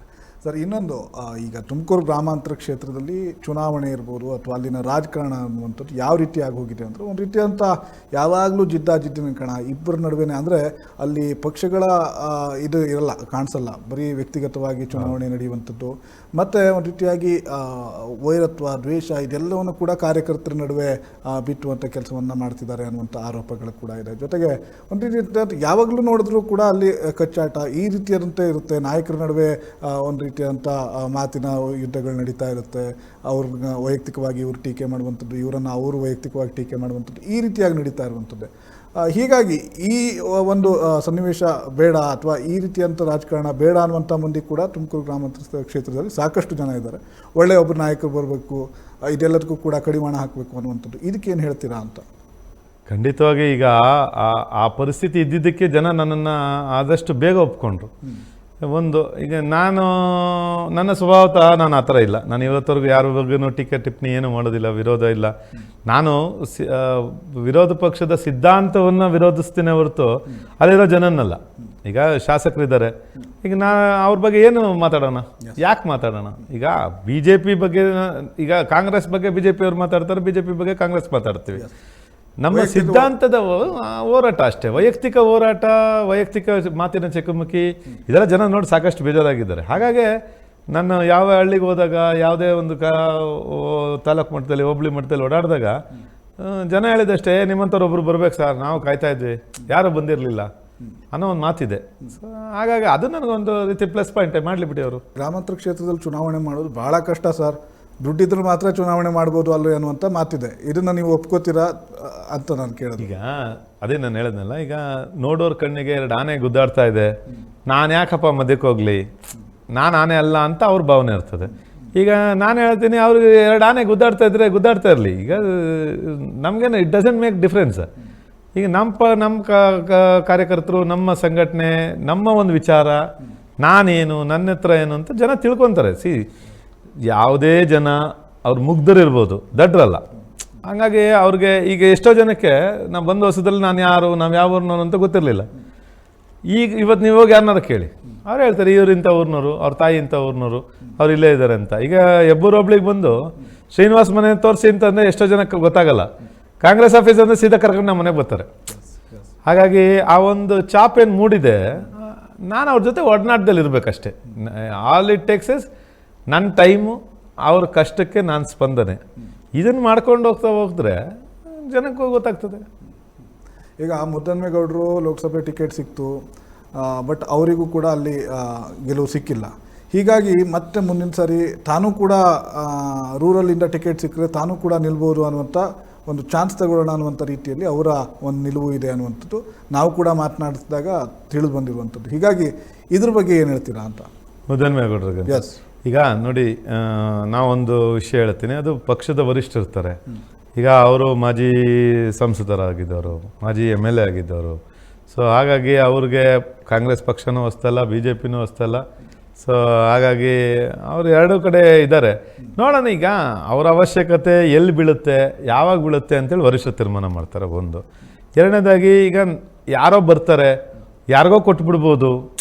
A: ಸರ್, ಇನ್ನೊಂದು ಈಗ ತುಮಕೂರು ಗ್ರಾಮಾಂತರ ಕ್ಷೇತ್ರದಲ್ಲಿ ಚುನಾವಣೆ ಇರ್ಬೋದು ಅಥವಾ ಅಲ್ಲಿನ ರಾಜಕಾರಣ ಅನ್ನುವಂಥದ್ದು ಯಾವ ರೀತಿಯಾಗಿ ಹೋಗಿದೆ ಅಂದರೆ ಒಂದು ರೀತಿಯಂಥ ಯಾವಾಗಲೂ ಜಿದ್ದಾಜಿದ್ದಿನ ಕಣ ಇಬ್ಬರ ನಡುವೆ. ಅಂದರೆ ಅಲ್ಲಿ ಪಕ್ಷಗಳ ಇದು ಇರಲ್ಲ, ಕಾಣಿಸಲ್ಲ, ಬರೀ ವ್ಯಕ್ತಿಗತವಾಗಿ ಚುನಾವಣೆ ನಡೆಯುವಂಥದ್ದು. ಮತ್ತು ಒಂದು ರೀತಿಯಾಗಿ ವೈರತ್ವ, ದ್ವೇಷ ಇದೆಲ್ಲವನ್ನು ಕೂಡ ಕಾರ್ಯಕರ್ತರ ನಡುವೆ ಬಿತ್ತುವಂಥ ಕೆಲಸವನ್ನು ಮಾಡ್ತಿದ್ದಾರೆ ಅನ್ನುವಂಥ ಆರೋಪಗಳು ಕೂಡ ಇದೆ. ಜೊತೆಗೆ ಒಂದು ರೀತಿ ಯಾವಾಗಲೂ ನೋಡಿದ್ರೂ ಕೂಡ ಅಲ್ಲಿ ಕಚ್ಚಾಟ ಈ ರೀತಿಯಾದಂತೆ ಇರುತ್ತೆ. ನಾಯಕರ ನಡುವೆ ಒಂದು ರೀತಿಯಾದಂಥ ಮಾತಿನ ಯುದ್ಧಗಳು ನಡೀತಾ ಇರುತ್ತೆ. ಅವ್ರನ್ನ ವೈಯಕ್ತಿಕವಾಗಿ ಇವರು ಟೀಕೆ ಮಾಡುವಂಥದ್ದು, ಇವರನ್ನು ಅವರು ವೈಯಕ್ತಿಕವಾಗಿ ಟೀಕೆ ಮಾಡುವಂಥದ್ದು, ಈ ರೀತಿಯಾಗಿ ನಡೀತಾ ಇರುವಂಥದ್ದು. ಹೀಗಾಗಿ ಈ ಒಂದು ಸನ್ನಿವೇಶ ಬೇಡ ಅಥವಾ ಈ ರೀತಿಯಂಥ ರಾಜಕಾರಣ ಬೇಡ ಅನ್ನುವಂಥ ಮಂದಿ ಕೂಡ ತುಮಕೂರು ಗ್ರಾಮಾಂತರ ಕ್ಷೇತ್ರದಲ್ಲಿ ಸಾಕಷ್ಟು ಜನ ಇದ್ದಾರೆ. ಒಳ್ಳೆಯ ಒಬ್ಬರು ನಾಯಕರು ಬರಬೇಕು, ಇದೆಲ್ಲದಕ್ಕೂ ಕೂಡ ಕಡಿವಾಣ ಹಾಕಬೇಕು ಅನ್ನುವಂಥದ್ದು. ಇದಕ್ಕೇನು ಹೇಳ್ತೀರಾ ಅಂತ?
B: ಖಂಡಿತವಾಗಿ ಈಗ ಆ ಪರಿಸ್ಥಿತಿ ಇದ್ದಿದ್ದಕ್ಕೆ ಜನ ನನ್ನನ್ನು ಆದಷ್ಟು ಬೇಗ ಒಪ್ಕೊಂಡ್ರು. ಒಂದು ಈಗ ನನ್ನ ಸ್ವಭಾವತಃ ನಾನು ಆ ಥರ ಇಲ್ಲ. ನಾನು ಇವತ್ತವರೆಗೂ ಯಾರ ಬಗ್ಗೆನೂ ಟೀಕೆ ಟಿಪ್ಪಣಿ ಏನು ಮಾಡೋದಿಲ್ಲ, ವಿರೋಧ ಇಲ್ಲ. ನಾನು ವಿರೋಧ ಪಕ್ಷದ ಸಿದ್ಧಾಂತವನ್ನು ವಿರೋಧಿಸ್ತೀನಿ ಹೊರತು ಅಲ್ಲಿರೋ ಜನನ್ನಲ್ಲ. ಈಗ ಶಾಸಕರಿದ್ದಾರೆ, ಈಗ ಅವ್ರ ಬಗ್ಗೆ ಏನು ಮಾತಾಡೋಣ, ಯಾಕೆ ಮಾತಾಡೋಣ? ಈಗ ಬಿ ಜೆ ಪಿ ಬಗ್ಗೆ, ಈಗ ಕಾಂಗ್ರೆಸ್ ಬಗ್ಗೆ ಬಿ ಜೆ ಪಿಯವ್ರು ಮಾತಾಡ್ತಾರೆ, ಬಿ ಜೆ ಪಿ ಬಗ್ಗೆ ಕಾಂಗ್ರೆಸ್ ಮಾತಾಡ್ತೀವಿ. ನಮ್ಮ ಸಿದ್ಧಾಂತದ ಹೋರಾಟ ಅಷ್ಟೇ, ವೈಯಕ್ತಿಕ ಹೋರಾಟ, ವೈಯಕ್ತಿಕ ಮಾತಿನ ಚಕಮಕಿ, ಇದೆಲ್ಲ ಜನ ನೋಡಿ ಸಾಕಷ್ಟು ಬೇಜಾರಾಗಿದ್ದಾರೆ. ಹಾಗಾಗಿ ನಾನು ಯಾವ ಹಳ್ಳಿಗೆ ಹೋದಾಗ, ಯಾವುದೇ ಒಂದು ತಾಲೂಕು ಮಟ್ಟದಲ್ಲಿ, ಹೋಬಳಿ ಮಟ್ಟದಲ್ಲಿ ಓಡಾಡಿದಾಗ ಜನ ಹೇಳಿದಷ್ಟೇ, ನಿಮ್ಮಂಥವ್ರು ಒಬ್ರು ಬರ್ಬೇಕು ಸರ್, ನಾವು ಕಾಯ್ತಾ ಇದ್ವಿ, ಯಾರೂ ಬಂದಿರಲಿಲ್ಲ ಅನ್ನೋ ಒಂದು ಮಾತಿದೆ. ಸೊ ಹಾಗಾಗಿ ಅದು ನನಗೊಂದು ರೀತಿ ಪ್ಲಸ್ ಪಾಯಿಂಟೇ. ಮಾಡಲಿ ಬಿಡಿ. ಅವರು
A: ಗ್ರಾಮಾಂತರ ಕ್ಷೇತ್ರದಲ್ಲಿ ಚುನಾವಣೆ ಮಾಡೋದು ಭಾಳ ಕಷ್ಟ ಸರ್, ದುಡ್ಡಿದ್ರೆ ಮಾತ್ರ ಚುನಾವಣೆ ಮಾಡ್ಬೋದು ಅಲ್ಲೋ ಅನ್ನುವಂಥ ಮಾತಿದೆ. ಇದನ್ನು ನೀವು ಒಪ್ಕೋತೀರಾ ಅಂತ ನಾನು ಕೇಳೋದು.
B: ಈಗ ಅದೇ ನಾನು ಹೇಳಿದ್ನಲ್ಲ, ಈಗ ನೋಡೋರ ಕಣ್ಣಿಗೆ 2 ಆನೆ ಗುದ್ದಾಡ್ತಾ ಇದೆ, ನಾನು ಯಾಕಪ್ಪ ಮಧ್ಯಕ್ಕೆ ಹೋಗ್ಲಿ, ನಾನು ಆನೆ ಅಲ್ಲ ಅಂತ ಅವ್ರ ಭಾವನೆ ಇರ್ತದೆ. ಈಗ ನಾನು ಹೇಳ್ತೀನಿ, ಅವ್ರಿಗೆ 2 ಆನೆ ಗುದ್ದಾಡ್ತಾ ಇದ್ರೆ ಗುದ್ದಾಡ್ತಾ ಇರಲಿ. ಈಗ ನಮಗೇನು ಇಟ್ ಡಸಂಟ್ ಮೇಕ್ ಡಿಫ್ರೆನ್ಸ್. ಈಗ ನಮ್ಮ ಕಾರ್ಯಕರ್ತರು, ನಮ್ಮ ಸಂಘಟನೆ, ನಮ್ಮ ಒಂದು ವಿಚಾರ, ನಾನೇನು, ನನ್ನ ಹತ್ರ ಏನು ಅಂತ ಜನ ತಿಳ್ಕೊತಾರೆ. ಯಾವುದೇ ಜನ ಅವ್ರು ಮುಗ್ಧರಿರ್ಬೋದು, ದಡ್ರಲ್ಲ. ಹಾಗಾಗಿ ಅವ್ರಿಗೆ ಈಗ ಎಷ್ಟೋ ಜನಕ್ಕೆ ನಾವು ಬಂದ ಹೊಸದಲ್ಲಿ ನಾವು ಯಾವ ಊರಿನವ್ರು ಅಂತ ಗೊತ್ತಿರಲಿಲ್ಲ. ಇವತ್ತು ನೀವು ಹೋಗಿ ಯಾರನ್ನಾರು ಕೇಳಿ, ಅವ್ರು ಹೇಳ್ತಾರೆ ಇವ್ರು ಇಂಥ ಊರಿನವರು, ಅವ್ರ ತಾಯಿ ಇಂಥ ಊರಿನವರು, ಅವ್ರು ಇಲ್ಲೇ ಇದ್ದಾರೆ ಅಂತ. ಈಗ ಹೆಬ್ಬೂರು ಹೋಬ್ಳಿಗೆ ಬಂದು ಶ್ರೀನಿವಾಸ್ ಮನೆ ತೋರಿಸಿ ಅಂತಂದರೆ ಎಷ್ಟೋ ಜನಕ್ಕೆ ಗೊತ್ತಾಗಲ್ಲ. ಕಾಂಗ್ರೆಸ್ ಆಫೀಸ್ ಅಂದರೆ ಸೀದಾ ಕರ್ಕೊಂಡು ನಮ್ಮ ಮನೆಗೆ ಬರ್ತಾರೆ. ಹಾಗಾಗಿ ಆ ಒಂದು ಚಾಪ್ ಏನು ಮೂಡಿದೆ, ನಾನು ಅವ್ರ ಜೊತೆ ಒಡನಾಟದಲ್ಲಿ ಇರಬೇಕಷ್ಟೇ. ಆಲ್ ಇಟ್ ಟೇಕ್ಸ್ ಇಸ್ ನನ್ನ ಟೈಮು, ಅವ್ರ ಕಷ್ಟಕ್ಕೆ ನಾನು ಸ್ಪಂದನೆ. ಇದನ್ನು ಮಾಡ್ಕೊಂಡು ಹೋಗಿದ್ರೆ ಜನಕ್ಕೂ ಗೊತ್ತಾಗ್ತದೆ.
A: ಈಗ ಮುದ್ದನ್ಮೇಗೌಡರು ಲೋಕಸಭೆ ಟಿಕೆಟ್ ಸಿಕ್ತು, ಬಟ್ ಅವರಿಗೂ ಕೂಡ ಅಲ್ಲಿ ಗೆಲುವು ಸಿಕ್ಕಿಲ್ಲ. ಹೀಗಾಗಿ ಮತ್ತೆ ಮುಂದಿನ ಸಾರಿ ತಾನೂ ಕೂಡ ರೂರಲ್ಲಿಂದ ಟಿಕೆಟ್ ಸಿಕ್ಕರೆ ತಾನೂ ಕೂಡ ನಿಲ್ಬೋದು ಅನ್ನುವಂಥ ಒಂದು ಚಾನ್ಸ್ ತಗೊಳ್ಳೋಣ ಅನ್ನುವಂಥ ರೀತಿಯಲ್ಲಿ ಅವರ ಒಂದು ನಿಲುವು ಇದೆ ಅನ್ನುವಂಥದ್ದು ನಾವು ಕೂಡ ಮಾತನಾಡಿಸಿದಾಗ ತಿಳಿದು ಬಂದಿರುವಂಥದ್ದು. ಹೀಗಾಗಿ ಇದ್ರ ಬಗ್ಗೆ ಏನು ಹೇಳ್ತೀರಾ ಅಂತ?
B: ಮುದ್ದನ್ಮೇಗೌಡರಿಗೆ
A: ಎಸ್,
B: ಈಗ ನೋಡಿ, ನಾವೊಂದು ವಿಷಯ ಹೇಳ್ತೀನಿ. ಅದು ಪಕ್ಷದ ವರಿಷ್ಠರಿರ್ತಾರೆ. ಈಗ ಅವರು ಮಾಜಿ ಸಂಸದರಾಗಿದ್ದವರು, ಮಾಜಿ MLA ಆಗಿದ್ದವರು. ಸೊ ಹಾಗಾಗಿ ಅವ್ರಿಗೆ ಕಾಂಗ್ರೆಸ್ ಪಕ್ಷನೂ ಹೊಸ್ತಲ್ಲ, ಬಿ ಜೆ ಪಿನೂ ಹೊಸ್ತಲ್ಲ. ಸೊ ಹಾಗಾಗಿ ಅವರು 2 ಕಡೆ ಇದ್ದಾರೆ. ನೋಡೋಣ ಈಗ ಅವರ ಅವಶ್ಯಕತೆ ಎಲ್ಲಿ ಬೀಳುತ್ತೆ, ಯಾವಾಗ ಬೀಳುತ್ತೆ ಅಂತೇಳಿ ವರಿಷ್ಠ ತೀರ್ಮಾನ ಮಾಡ್ತಾರೆ. ಒಂದು. ಎರಡನೇದಾಗಿ ಈಗ ಯಾರೋ ಬರ್ತಾರೆ, ಯಾರಿಗೋ ಕೊಟ್ಬಿಡ್ಬೋದು,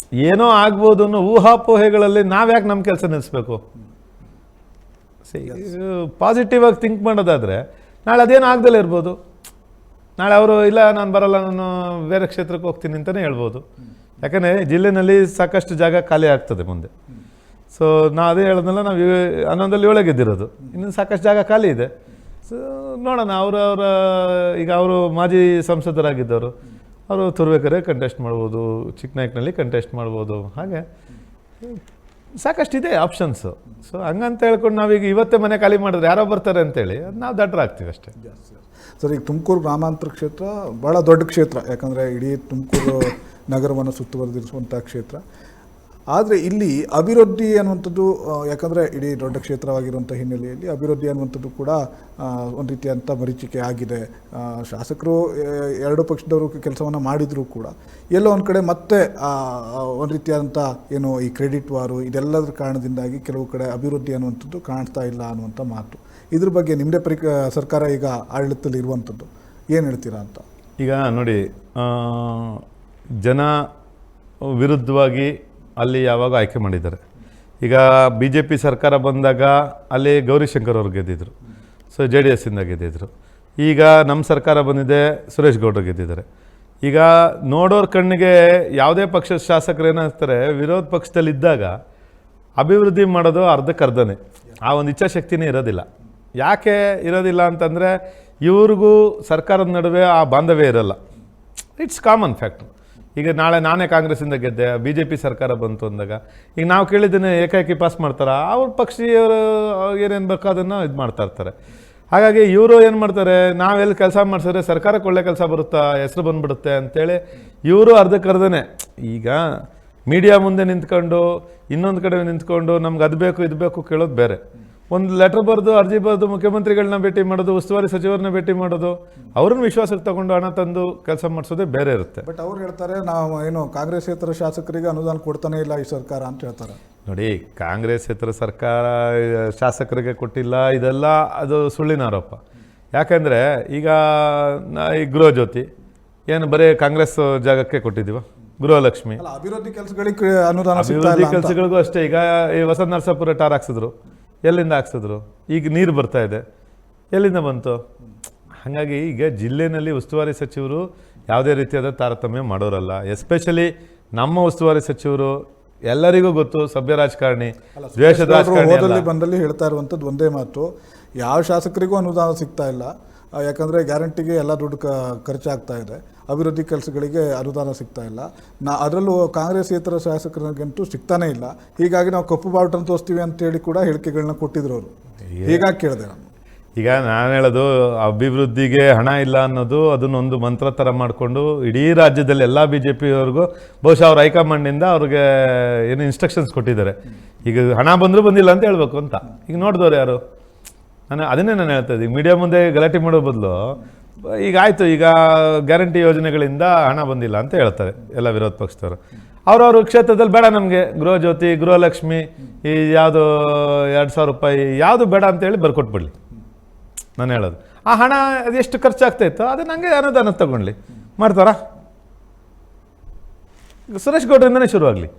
B: ಏನೋ ಆಗ್ಬೋದು ಅನ್ನೋ ಊಹಾಪೋಹೆಗಳಲ್ಲಿ ನಾವ್ಯಾಕೆ ನಮ್ಮ ಕೆಲಸ ನಿಲ್ಲಿಸ್ಬೇಕು? ಪಾಸಿಟಿವ್ ಆಗಿ ಥಿಂಕ್ ಮಾಡೋದಾದರೆ ನಾಳೆ ಅದೇನು ಆಗ್ದಲೇ ಇರ್ಬೋದು. ನಾಳೆ ಅವರು ಇಲ್ಲ ನಾನು ಬರಲ್ಲ, ನಾನು ಬೇರೆ ಕ್ಷೇತ್ರಕ್ಕೆ ಹೋಗ್ತೀನಿ ಅಂತಲೇ ಹೇಳ್ಬೋದು. ಯಾಕಂದರೆ ಜಿಲ್ಲೆಯಲ್ಲಿ ಸಾಕಷ್ಟು ಜಾಗ ಖಾಲಿ ಆಗ್ತದೆ ಮುಂದೆ. ಸೊ ಅದೇ ಹೇಳಿದ್ನಲ್ಲ, ನಾವು 11ರಲ್ಲಿ 7 ಗೆದ್ದಿರೋದು, ಇನ್ನು ಸಾಕಷ್ಟು ಜಾಗ ಖಾಲಿ ಇದೆ. ಸೊ ನೋಡೋಣ. ಈಗ ಅವರು ಮಾಜಿ ಸಂಸದರಾಗಿದ್ದವರು, ಅವರು ತುರುವೇಕೆರೆ ಕಂಟೆಸ್ಟ್ ಮಾಡ್ಬೋದು, ಚಿಕ್ಕನಾಯಕನಲ್ಲಿ ಕಂಟೆಸ್ಟ್ ಮಾಡ್ಬೋದು. ಹಾಗೆ ಸಾಕಷ್ಟಿದೆ ಆಪ್ಷನ್ಸು. ಸೊ ಹಂಗಂತ ಹೇಳ್ಕೊಂಡು ನಾವೀಗ ಇವತ್ತೇ ಮನೆ ಖಾಲಿ ಮಾಡಿದ್ರೆ ಯಾರೋ ಬರ್ತಾರೆ ಅಂತೇಳಿ ನಾವು ದಡ್ಡರಾಗ್ತೀವಿ ಅಷ್ಟೇ.
A: ಸರ್, ಈಗ ತುಮಕೂರು ಗ್ರಾಮಾಂತರ ಕ್ಷೇತ್ರ ಭಾಳ ದೊಡ್ಡ ಕ್ಷೇತ್ರ, ಯಾಕಂದರೆ ಇಡೀ ತುಮಕೂರು ನಗರವನ್ನು ಸುತ್ತುವರೆದಿರುವಂಥ ಕ್ಷೇತ್ರ. ಆದರೆ ಇಲ್ಲಿ ಅಭಿವೃದ್ಧಿ ಅನ್ನುವಂಥದ್ದು ಯಾಕಂದರೆ ಇಡೀ ದೊಡ್ಡ ಕ್ಷೇತ್ರವಾಗಿರುವಂಥ ಹಿನ್ನೆಲೆಯಲ್ಲಿ ಅಭಿವೃದ್ಧಿ ಅನ್ನುವಂಥದ್ದು ಕೂಡ ಒಂದು ರೀತಿಯಂಥ ಮರೀಚಿಕೆ ಆಗಿದೆ. ಶಾಸಕರು ಎರಡು ಪಕ್ಷದವರು ಕೆಲಸವನ್ನು ಮಾಡಿದರೂ ಕೂಡ ಎಲ್ಲೋ ಒಂದು ಕಡೆ ಮತ್ತೆ ಒಂದು ರೀತಿಯಾದಂಥ ಏನು ಈ ಕ್ರೆಡಿಟ್ ವಾರು ಇದೆಲ್ಲದರ ಕಾರಣದಿಂದಾಗಿ ಕೆಲವು ಕಡೆ ಅಭಿವೃದ್ಧಿ ಅನ್ನುವಂಥದ್ದು ಕಾಣ್ತಾ ಇಲ್ಲ ಅನ್ನುವಂಥ ಮಾತು. ಇದ್ರ ಬಗ್ಗೆ ನಿಮ್ಮದೇ ಸರ್ಕಾರ ಈಗ ಆಡಳಿತದಲ್ಲಿ ಇರುವಂಥದ್ದು ಏನು ಹೇಳ್ತೀರಾ ಅಂತ?
B: ಈಗ ನೋಡಿ, ಜನ ವಿರುದ್ಧವಾಗಿ ಅಲ್ಲಿ ಯಾವಾಗ ಆಯ್ಕೆ ಮಾಡಿದ್ದಾರೆ. ಈಗ BJP ಸರ್ಕಾರ ಬಂದಾಗ ಅಲ್ಲಿ ಗೌರಿಶಂಕರ್ ಅವ್ರು ಗೆದ್ದಿದ್ರು, ಸೊ JDS ಇಂದ ಗೆದ್ದಿದ್ರು. ಈಗ ನಮ್ಮ ಸರ್ಕಾರ ಬಂದಿದೆ, ಸುರೇಶ್ ಗೌಡ್ರು ಗೆದ್ದಿದ್ದಾರೆ. ಈಗ ನೋಡೋರ ಕಣ್ಣಿಗೆ ಯಾವುದೇ ಪಕ್ಷದ ಶಾಸಕರು ಏನಾಗ್ತಾರೆ, ವಿರೋಧ ಪಕ್ಷದಲ್ಲಿದ್ದಾಗ ಅಭಿವೃದ್ಧಿ ಮಾಡೋದು ಅರ್ಧಕ್ಕರ್ಧನೇ, ಆ ಒಂದು ಇಚ್ಛಾಶಕ್ತಿನೇ ಇರೋದಿಲ್ಲ. ಯಾಕೆ ಇರೋದಿಲ್ಲ ಅಂತಂದರೆ ಇವ್ರಿಗೂ ಸರ್ಕಾರದ ನಡುವೆ ಆ ಬಾಂಧವ್ಯ ಇರೋಲ್ಲ. It's common factor. ಈಗ ನಾಳೆ ನಾನೇ ಕಾಂಗ್ರೆಸ್ಸಿಂದ ಗೆದ್ದೆ, BJP ಸರ್ಕಾರ ಬಂತು ಅಂದಾಗ ಈಗ ನಾವು ಕೇಳಿದ್ದೇನೆ ಏಕಾಏಕಿ ಪಾಸ್ ಮಾಡ್ತಾರೆ, ಅವ್ರ ಪಕ್ಷೀಯರು ಏನೇನು ಬೇಕೋ ಅದನ್ನು ಇದು ಮಾಡ್ತಾ ಇರ್ತಾರೆ. ಹಾಗಾಗಿ ಇವರು ಏನು ಮಾಡ್ತಾರೆ, ನಾವೆಲ್ಲಿ ಕೆಲಸ ಮಾಡಿಸಿದ್ರೆ ಸರ್ಕಾರಕ್ಕೆ ಒಳ್ಳೆ ಕೆಲಸ ಬರುತ್ತಾ, ಹೆಸರು ಬಂದುಬಿಡುತ್ತೆ ಅಂತೇಳಿ ಇವರು ಅರ್ಧಕ್ಕರ್ಧನೇ. ಈಗ ಮೀಡಿಯಾ ಮುಂದೆ ನಿಂತ್ಕೊಂಡು ಇನ್ನೊಂದು ಕಡೆ ನಿಂತ್ಕೊಂಡು ನಮ್ಗೆ ಅದು ಬೇಕು ಇದು ಬೇಕು ಕೇಳೋದು ಬೇರೆ. ಒಂದು ಲೆಟರ್ ಬರೆದು ಅರ್ಜಿ ಬರೆದು ಮುಖ್ಯಮಂತ್ರಿಗಳನ್ನ ಭೇಟಿ ಮಾಡೋದು, ಉಸ್ತುವಾರಿ ಸಚಿವರನ್ನ ಭೇಟಿ ಮಾಡೋದು, ಅವ್ರನ್ನ ವಿಶ್ವಾಸಕ್ಕೆ ತಗೊಂಡು ಹಣ ತಂದು ಕೆಲಸ ಮಾಡಿಸೋದೇ ಬೇರೆ ಇರುತ್ತೆ.
A: ಬಟ್ ಅವ್ರು ಹೇಳ್ತಾರೆ ನಾವು ಏನು ಕಾಂಗ್ರೆಸ್ಸೇತರ ಶಾಸಕರಿಗೆ ಅನುದಾನ ಕೊಡ್ತಾನೆ ಇಲ್ಲ ಈ ಸರ್ಕಾರ ಅಂತ ಹೇಳ್ತಾರೆ.
B: ನೋಡಿ, ಕಾಂಗ್ರೆಸ್ಸೇತರ ಸರ್ಕಾರ ಶಾಸಕರಿಗೆ ಕೊಟ್ಟಿಲ್ಲ, ಇದೆಲ್ಲ ಅದು ಸುಳ್ಳಿನ ಆರೋಪ. ಯಾಕೆಂದರೆ ಈಗ ಈ ಗೃಹಜ್ಯೋತಿ ಏನು ಬರೀ ಕಾಂಗ್ರೆಸ್ ಜಾಗಕ್ಕೆ ಕೊಟ್ಟಿದ್ದೀವ, ಗೃಹಲಕ್ಷ್ಮಿ
A: ಅಭಿವೃದ್ಧಿ ಕೆಲಸಗಳಿಗೆ ಅನುದಾನ
B: ಅಭಿವೃದ್ಧಿ ಕೆಲಸಗಳಿಗೂ ಅಷ್ಟೇ. ಈಗ ಈ ವಸಂತ ನರಸಾಪುರ ಟಾರ್ ಹಾಕ್ಸಿದ್ರು, ಎಲ್ಲಿಂದ ಹಾಕ್ಸಿದ್ರು? ಈಗ ನೀರು ಬರ್ತಾ ಇದೆ, ಎಲ್ಲಿಂದ ಬಂತು? ಹಾಗಾಗಿ ಈಗ ಜಿಲ್ಲೆಯಲ್ಲಿ ಉಸ್ತುವಾರಿ ಸಚಿವರು ಯಾವುದೇ ರೀತಿಯಾದ ತಾರತಮ್ಯ ಮಾಡೋರಲ್ಲ. ಎಸ್ಪೆಷಲಿ ನಮ್ಮ ಉಸ್ತುವಾರಿ ಸಚಿವರು ಎಲ್ಲರಿಗೂ ಗೊತ್ತು, ಸಭ್ಯ ರಾಜಕಾರಣಿ, ದ್ವೇಷದ ರಾಜಕಾರಣಿ.
A: ಬಂದಲ್ಲಿ ಹೇಳ್ತಾ ಇರುವಂಥದ್ದು ಒಂದೇ ಮಾತು, ಯಾವ ಶಾಸಕರಿಗೂ ಅನುದಾನ ಸಿಗ್ತಾ ಇಲ್ಲ. ಯಾಕಂದರೆ ಗ್ಯಾರಂಟಿಗೆ ಎಲ್ಲ ದುಡ್ಡು ಖರ್ಚಾಗ್ತಾ ಇದೆ, ಅಭಿವೃದ್ಧಿ ಕೆಲಸಗಳಿಗೆ ಅನುದಾನ ಸಿಗ್ತಾ ಇಲ್ಲ. ಅದರಲ್ಲೂ ಕಾಂಗ್ರೆಸ್ಸೇತರ ಶಾಸಕರಿಗಂತೂ ಸಿಗ್ತಾನೇ ಇಲ್ಲ. ಹೀಗಾಗಿ ನಾವು ಕಪ್ಪು ಬಾವುಟನ್ನು ತೋರಿಸ್ತೀವಿ ಅಂತೇಳಿ ಕೂಡ ಹೇಳಿಕೆಗಳನ್ನ ಕೊಟ್ಟಿದ್ರು ಅವರು. ಹೀಗಾಗಿ ಕೇಳಿದೆ ನಾನು.
B: ಈಗ ನಾನು ಹೇಳೋದು, ಅಭಿವೃದ್ಧಿಗೆ ಹಣ ಇಲ್ಲ ಅನ್ನೋದು ಅದನ್ನೊಂದು ಮಂತ್ರ ಥರ ಮಾಡಿಕೊಂಡು ಇಡೀ ರಾಜ್ಯದಲ್ಲಿ ಎಲ್ಲ BJPಯವ್ರಿಗೂ ಬಹುಶಃ ಅವ್ರ ಹೈಕಮಾಂಡಿಂದ ಅವ್ರಿಗೆ ಏನು ಇನ್ಸ್ಟ್ರಕ್ಷನ್ಸ್ ಕೊಟ್ಟಿದ್ದಾರೆ. ಈಗ ಹಣ ಬಂದರೂ ಬಂದಿಲ್ಲ ಅಂತ ಹೇಳ್ಬೇಕು ಅಂತ. ಈಗ ನೋಡಿದವ್ರು ಯಾರು? ಅದನ್ನೇ ನಾನು ಹೇಳ್ತಾ ಇದ್ದೀನಿ. ಮೀಡಿಯಾ ಮುಂದೆ ಗಲಾಟೆ ಮಾಡೋ ಬದಲು ಈಗ ಆಯಿತು, ಈಗ ಗ್ಯಾರಂಟಿ ಯೋಜನೆಗಳಿಂದ ಹಣ ಬಂದಿಲ್ಲ ಅಂತ ಹೇಳ್ತಾರೆ ಎಲ್ಲ ವಿರೋಧ ಪಕ್ಷದವರು. ಅವ್ರವ್ರ ಕ್ಷೇತ್ರದಲ್ಲಿ ಬೇಡ ನಮಗೆ ಗೃಹಜ್ಯೋತಿ, ಗೃಹಲಕ್ಷ್ಮಿ, ಈ ಯಾವುದು 2000 ರೂಪಾಯಿ ಯಾವುದು ಬೇಡ ಅಂತೇಳಿ ಬರ್ಕೊಟ್ಬಿಡ್ಲಿ. ನಾನು ಹೇಳೋದು, ಆ ಹಣ ಅದೆಷ್ಟು ಖರ್ಚಾಗ್ತಾ ಇತ್ತು ಅದನ್ನ ಹಂಗೆ ಅನುದಾನ ತಗೊಳ್ಳಿ, ಮಾಡ್ತಾರಾ? ಸುರೇಶ್ ಗೌಡ್ರಿಂದನೇ ಶುರುವಾಗಲಿ.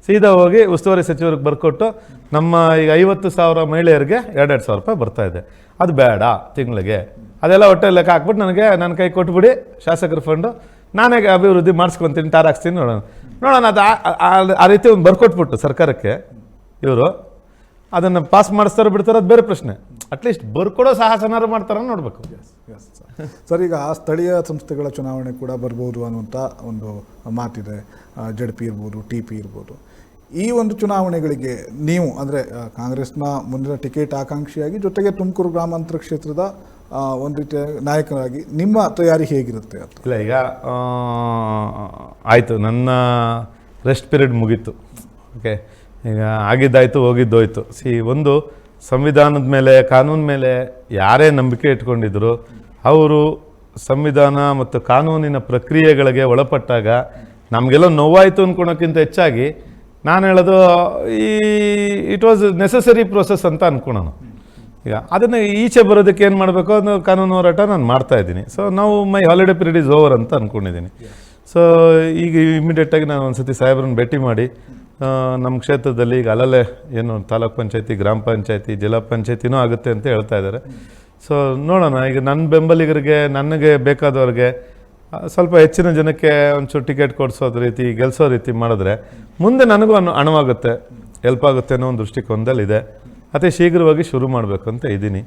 B: ಸೀದಾ ಹೋಗಿ ಉಸ್ತುವಾರಿ ಸಚಿವರಿಗೆ ಬರ್ಕೊಟ್ಟು ನಮ್ಮ ಈಗ 50,000 ಮಹಿಳೆಯರಿಗೆ 2,000 ರೂಪಾಯಿ ಬರ್ತಾ ಇದೆ, ಅದು ಬೇಡ ತಿಂಗಳಿಗೆ, ಅದೆಲ್ಲ ಹೊಟ್ಟೆ ಲೆಕ್ಕ ಹಾಕ್ಬಿಟ್ಟು ನನಗೆ ನನ್ನ ಕೈ ಕೊಟ್ಬಿಡಿ ಶಾಸಕರ ಫಂಡು, ನಾನೇ ಅಭಿವೃದ್ಧಿ ಮಾಡಿಸ್ಕೊತೀನಿ, ಟಾರ್ ಹಾಕ್ಸ್ತೀನಿ, ನೋಡೋಣ ಅದು ಆ ರೀತಿ ಒಂದು ಬರ್ಕೊಟ್ಬಿಟ್ಟು ಸರ್ಕಾರಕ್ಕೆ ಇವರು ಅದನ್ನು ಪಾಸ್ ಮಾಡಿಸ್ತಾರೋ ಬಿಡ್ತಾರೋ ಅದು ಬೇರೆ ಪ್ರಶ್ನೆ. ಅಟ್ಲೀಸ್ಟ್ ಬರ್ಕೊಡೋ ಸಾಹಸನಾರು ಮಾಡ್ತಾರ ನೋಡಬೇಕು.
A: ಸರ್, ಈಗ ಸ್ಥಳೀಯ ಸಂಸ್ಥೆಗಳ ಚುನಾವಣೆ ಕೂಡ ಬರ್ಬೋದು ಅನ್ನುವಂಥ ಒಂದು ಮಾತಿದೆ. ZP ಇರ್ಬೋದು, TP ಇರ್ಬೋದು. ಈ ಒಂದು ಚುನಾವಣೆಗಳಿಗೆ ನೀವು ಅಂದರೆ ಕಾಂಗ್ರೆಸ್ನ ಮುಂದಿನ ಟಿಕೆಟ್ ಆಕಾಂಕ್ಷಿಯಾಗಿ, ಜೊತೆಗೆ ತುಮಕೂರು ಗ್ರಾಮಾಂತರ ಕ್ಷೇತ್ರದ ಒಂದು ರೀತಿಯ ನಾಯಕರಾಗಿ ನಿಮ್ಮ ತಯಾರಿ ಹೇಗಿರುತ್ತೆ ಅಂತ?
B: ಇಲ್ಲ, ಈಗ ಆಯಿತು, ನನ್ನ ರೆಸ್ಟ್ ಪೀರಿಯಡ್ ಮುಗೀತು. ಓಕೆ, ಈಗ ಆಗಿದ್ದಾಯಿತು, ಹೋಗಿದ್ದೋಯ್ತು. ಒಂದು ಸಂವಿಧಾನದ ಮೇಲೆ, ಕಾನೂನು ಮೇಲೆ ಯಾರೇ ನಂಬಿಕೆ ಇಟ್ಕೊಂಡಿದ್ರು ಅವರು ಸಂವಿಧಾನ ಮತ್ತು ಕಾನೂನಿನ ಪ್ರಕ್ರಿಯೆಗಳಿಗೆ ಒಳಪಟ್ಟಾಗ ನಮಗೆಲ್ಲ ನೋವಾಯಿತು ಅಂದ್ಕೊಳೋಕ್ಕಿಂತ ಹೆಚ್ಚಾಗಿ ನಾನು ಹೇಳೋದು ಇಟ್ ವಾಸ್ ನೆಸಸರಿ ಪ್ರೋಸೆಸ್ ಅಂತ ಅಂದ್ಕೊಳೋಣ. ಈಗ ಅದನ್ನು ಈಚೆ ಬರೋದಕ್ಕೆ ಏನು ಮಾಡಬೇಕು ಅನ್ನೋ ಕಾನೂನು ಹೋರಾಟ ನಾನು ಮಾಡ್ತಾಯಿದ್ದೀನಿ. ಸೊ ನಾವು ಮೈ ಹಾಲಿಡೇ ಪೀರಿಯಡ್ ಈಸ್ ಓವರ್ ಅಂತ ಅಂದ್ಕೊಂಡಿದ್ದೀನಿ. ಸೊ ಈಗ ಇಮಿಡಿಯೇಟಾಗಿ ನಾನು ಒಂದು ಸತಿ ಸಾಹೇಬ್ರನ್ನ ಭೇಟಿ ಮಾಡಿ ನಮ್ಮ ಕ್ಷೇತ್ರದಲ್ಲಿ ಈಗ ಅಲ್ಲಲ್ಲೇ ಏನು ತಾಲೂಕ್ ಪಂಚಾಯತಿ, ಗ್ರಾಮ ಪಂಚಾಯತಿ, ಜಿಲ್ಲಾ ಪಂಚಾಯತಿನೂ ಆಗುತ್ತೆ ಅಂತ ಹೇಳ್ತಾ ಇದ್ದಾರೆ. ಸೊ ನೋಡೋಣ, ಈಗ ನನ್ನ ಬೆಂಬಲಿಗರಿಗೆ, ನನಗೆ ಬೇಕಾದವ್ರಿಗೆ ಸ್ವಲ್ಪ ಹೆಚ್ಚಿನ ಜನಕ್ಕೆ ಒಂಚೂರು ಟಿಕೆಟ್ ಕೊಡಿಸೋದು ರೀತಿ, ಗೆಲ್ಲಿಸೋ ರೀತಿ ಮಾಡಿದ್ರೆ ಮುಂದೆ ನನಗೂ ಅಣವಾಗುತ್ತೆ, ಹೆಲ್ಪ್ ಆಗುತ್ತೆ ಅನ್ನೋ ಒಂದು ದೃಷ್ಟಿಕೋನದಲ್ಲಿದೆ. ಅತಿ ಶೀಘ್ರವಾಗಿ ಶುರು ಮಾಡಬೇಕು ಅಂತ ಇದ್ದೀನಿ.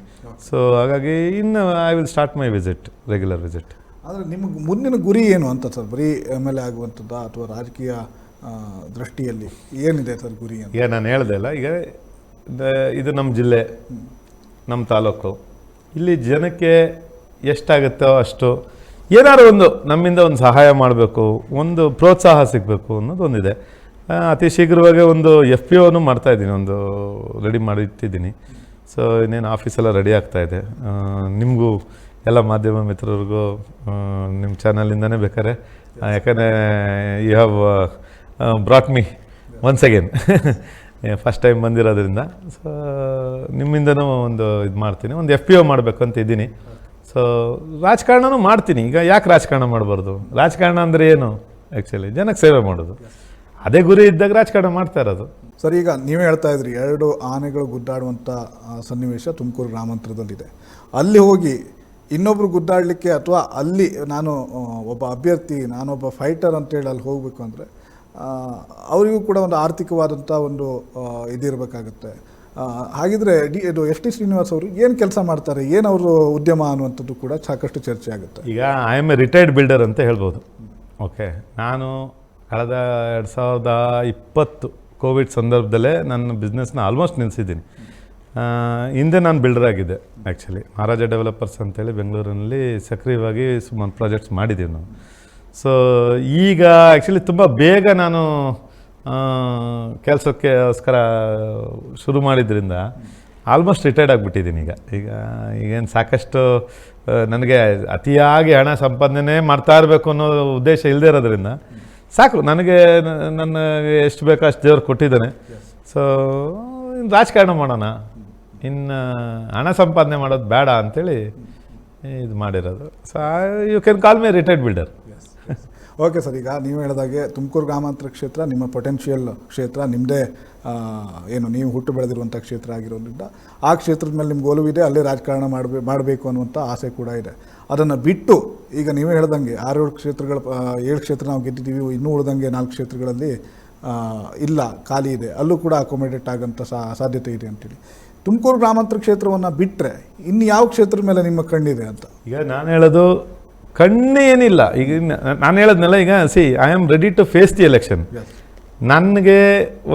B: ಸೊ ಹಾಗಾಗಿ ಇನ್ನು I will start my visit, regular visit.
A: ಆದರೆ ನಿಮಗೆ ಮುಂದಿನ ಗುರಿ ಏನು ಅಂತ ಸರ್? ಬರೀ MLA ಆಗುವಂಥದ್ದು ಅಥವಾ ರಾಜಕೀಯ ದೃಷ್ಟಿಯಲ್ಲಿ ಏನಿದೆ ಸರ್ ಗುರಿ ಅಂತ?
B: ಈಗ ನಾನು ಹೇಳ್ದೆ ಅಲ್ಲ, ಈಗ ಇದು ನಮ್ಮ ಜಿಲ್ಲೆ, ನಮ್ಮ ತಾಲೂಕು, ಇಲ್ಲಿ ಜನಕ್ಕೆ ಎಷ್ಟಾಗುತ್ತೋ ಅಷ್ಟು ಏನಾದ್ರು ಒಂದು ನಮ್ಮಿಂದ ಒಂದು ಸಹಾಯ ಮಾಡಬೇಕು, ಒಂದು ಪ್ರೋತ್ಸಾಹ ಸಿಗಬೇಕು ಅನ್ನೋದು ಒಂದಿದೆ. ಅತಿ ಶೀಘ್ರವಾಗಿ ಒಂದು FPO ಮಾಡ್ತಾಯಿದ್ದೀನಿ, ಒಂದು ರೆಡಿ ಮಾಡಿ ಇಟ್ಟಿದ್ದೀನಿ. ಸೊ ಇನ್ನೇನು ಆಫೀಸೆಲ್ಲ ರೆಡಿ ಆಗ್ತಾಯಿದೆ. ನಿಮಗೂ ಎಲ್ಲ ಮಾಧ್ಯಮ ಮಿತ್ರರಿಗೂ ನಿಮ್ಮ ಚಾನಲಿಂದನೇ ಬೇಕಾದ್ರೆ, ಯಾಕಂದರೆ you have brought me once again first time ಬಂದಿರೋದ್ರಿಂದ. ಸೊ ನಿಮ್ಮಿಂದನೂ ಒಂದು ಇದು ಮಾಡ್ತೀನಿ, ಒಂದು FPO ಮಾಡಬೇಕು ಅಂತ ಇದ್ದೀನಿ. ಸೊ ರಾಜಕಾರಣನೂ ಮಾಡ್ತೀನಿ. ಈಗ ಯಾಕೆ ರಾಜಕಾರಣ ಮಾಡಬಾರ್ದು? ರಾಜಕಾರಣ ಅಂದರೆ ಏನು? ಆ್ಯಕ್ಚುಲಿ ಜನಕ್ಕೆ ಸೇವೆ ಮಾಡೋದು, ಅದೇ ಗುರಿ ಇದ್ದಾಗ ರಾಜಕಾರಣ ಮಾಡ್ತಾ ಇರೋದು.
A: ಸರ್, ಈಗ ನೀವೇ ಹೇಳ್ತಾ ಇದ್ರಿ 2 ಆನೆಗಳು ಗುದ್ದಾಡುವಂಥ ಸನ್ನಿವೇಶ ತುಮಕೂರು ಗ್ರಾಮಾಂತರದಲ್ಲಿದೆ. ಅಲ್ಲಿ ಹೋಗಿ ಇನ್ನೊಬ್ರು ಗುದ್ದಾಡಲಿಕ್ಕೆ ಅಥವಾ ಅಲ್ಲಿ ನಾನು ಒಬ್ಬ ಅಭ್ಯರ್ಥಿ, ನಾನೊಬ್ಬ ಫೈಟರ್ ಅಂತೇಳಿ ಅಲ್ಲಿ ಹೋಗಬೇಕು ಅಂದರೆ ಅವರಿಗೂ ಕೂಡ ಒಂದು ಆರ್ಥಿಕವಾದಂಥ ಒಂದು ಇದಿರಬೇಕಾಗುತ್ತೆ. ಹಾಗಿದ್ರೆ ಇದು FT ಶ್ರೀನಿವಾಸ್ ಅವರು ಏನು ಕೆಲಸ ಮಾಡ್ತಾರೆ, ಏನು ಅವರು ಉದ್ಯಮ ಅನ್ನುವಂಥದ್ದು ಕೂಡ ಸಾಕಷ್ಟು ಚರ್ಚೆ ಆಗುತ್ತೆ.
B: ಈಗ I am A retired builder ಅಂತ ಹೇಳ್ಬೋದು. ಓಕೆ, ನಾನು ಕಳೆದ 2020 ಕೋವಿಡ್ ಸಂದರ್ಭದಲ್ಲೇ ನನ್ನ ಬಿಸ್ನೆಸ್ನ ಆಲ್ಮೋಸ್ಟ್ ನಿಲ್ಲಿಸಿದ್ದೀನಿ. ಹಿಂದೆ ನಾನು ಬಿಲ್ಡರ್ ಆಗಿದ್ದೆ. ಆ್ಯಕ್ಚುಲಿ ಮಹಾರಾಜ ಡೆವಲಪರ್ಸ್ ಅಂತೇಳಿ ಬೆಂಗಳೂರಿನಲ್ಲಿ ಸಕ್ರಿಯವಾಗಿ ಸುಮಾರು ಪ್ರಾಜೆಕ್ಟ್ಸ್ ಮಾಡಿದ್ದೀವಿ ನಾವು. ಸೊ ಈಗ ಆ್ಯಕ್ಚುಲಿ ತುಂಬ ಬೇಗ ನಾನು ಕೆಲಸಕ್ಕೋಸ್ಕರ ಶುರು ಮಾಡಿದ್ರಿಂದ ಆಲ್ಮೋಸ್ಟ್ ರಿಟೈರ್ಡ್ ಆಗಿಬಿಟ್ಟಿದ್ದೀನಿ. ಈಗೇನು ಸಾಕಷ್ಟು ನನಗೆ ಅತಿಯಾಗಿ ಹಣ ಸಂಪಾದನೆ ಮಾಡ್ತಾ ಇರಬೇಕು ಅನ್ನೋ ಉದ್ದೇಶ ಇಲ್ಲದೆ ಇರೋದ್ರಿಂದ ಸಾಕು, ನನಗೆ ನನಗೆ ಎಷ್ಟು ಬೇಕೋ ಅಷ್ಟು ದೇವ್ರು ಕೊಟ್ಟಿದ್ದಾನೆ. ಸೊ ರಾಜಕಾರಣ ಮಾಡೋಣ, ಇನ್ನು ಹಣ ಸಂಪಾದನೆ ಮಾಡೋದು ಬೇಡ ಅಂಥೇಳಿ ಇದು ಮಾಡಿರೋದು. So you can call me retired builder.
A: Okay sir, ಈಗ ನೀವು ಹೇಳಿದಾಗೆ ತುಮಕೂರು ಗ್ರಾಮಾಂತರ ಕ್ಷೇತ್ರ ನಿಮ್ಮ ಪೊಟೆನ್ಷಿಯಲ್ ಕ್ಷೇತ್ರ, ನಿಮ್ಮದೇ ಏನು ನೀವು ಹುಟ್ಟು ಬೆಳೆದಿರುವಂಥ ಕ್ಷೇತ್ರ ಆಗಿರೋದ್ರಿಂದ ಆ ಕ್ಷೇತ್ರದ ಮೇಲೆ ನಿಮ್ಗೆ ಒಲವಿದೆ, ಅಲ್ಲೇ ರಾಜಕಾರಣ ಮಾಡಬೇಕು ಅನ್ನುವಂಥ ಆಸೆ ಕೂಡ ಇದೆ. ಅದನ್ನು ಬಿಟ್ಟು ಈಗ ನೀವೇ ಹೇಳ್ದಂಗೆ 6-7 ಕ್ಷೇತ್ರಗಳು 7 ಕ್ಷೇತ್ರ ನಾವು ಗೆದ್ದಿದ್ದೀವಿ, ಇನ್ನೂ ಉಳಿದಂಗೆ 4 ಕ್ಷೇತ್ರಗಳಲ್ಲಿ ಇಲ್ಲ, ಖಾಲಿ ಇದೆ, ಅಲ್ಲೂ ಕೂಡ ಅಕೊಮಡೇಟ್ ಆಗೋಂಥ ಸಾಧ್ಯತೆ ಇದೆ ಅಂತೇಳಿ. ತುಮಕೂರು ಗ್ರಾಮಾಂತರ ಕ್ಷೇತ್ರವನ್ನು ಬಿಟ್ಟರೆ ಇನ್ನು ಯಾವ ಕ್ಷೇತ್ರದ ಮೇಲೆ ನಿಮ್ಮ ಕಣ್ಣಿದೆ ಅಂತ?
B: ಈಗ ನಾನು ಹೇಳೋದು ಕಣ್ಣು ಏನಿಲ್ಲ. ಈಗ ನಾನು ಹೇಳೋದ್ನೆಲ್ಲ ಈಗ I am ready to face the election. ನನಗೆ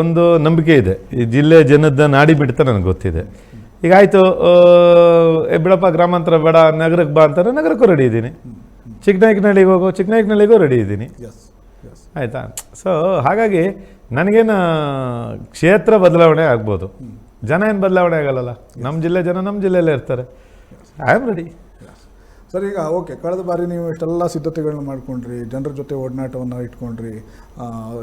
B: ಒಂದು ನಂಬಿಕೆ ಇದೆ, ಈ ಜಿಲ್ಲೆ ಜನದ ನಾಡಿ ಬಿಡ್ತಾ ನನಗೆ ಗೊತ್ತಿದೆ. ಈಗ ಆಯಿತು, ಬಿಡಪ್ಪ ಗ್ರಾಮಾಂತರ ಬೇಡ, ನಗರಕ್ಕೆ ಬಾ ಅಂತಾರೆ, ನಗರಕ್ಕೂ ರೆಡಿ ಇದ್ದೀನಿ. ಚಿಕ್ಕನಾಯಕನಹಳ್ಳಿಗೆ ಹೋಗೋ, ಚಿಕ್ಕನಾಯಕನಹಳ್ಳಿಗೂ ರೆಡಿ ಇದ್ದೀನಿ. ಆಯಿತಾ? ಸೊ ಹಾಗಾಗಿ ನನಗೇನು ಕ್ಷೇತ್ರ ಬದಲಾವಣೆ ಆಗ್ಬೋದು, ಜನ ಏನು ಬದಲಾವಣೆ ಆಗಲ್ಲ. ನಮ್ಮ ಜಿಲ್ಲೆ ಜನ ನಮ್ಮ ಜಿಲ್ಲೆಯಲ್ಲೇ ಇರ್ತಾರೆ. I am ready.
A: ಸರ್, ಈಗ ಓಕೆ, ಕಳೆದ ಬಾರಿ ನೀವು ಇಷ್ಟೆಲ್ಲ ಸಿದ್ಧತೆಗಳನ್ನ ಮಾಡ್ಕೊಂಡ್ರಿ, ಜನರ ಜೊತೆ ಒಡನಾಟವನ್ನು ಇಟ್ಕೊಂಡ್ರಿ,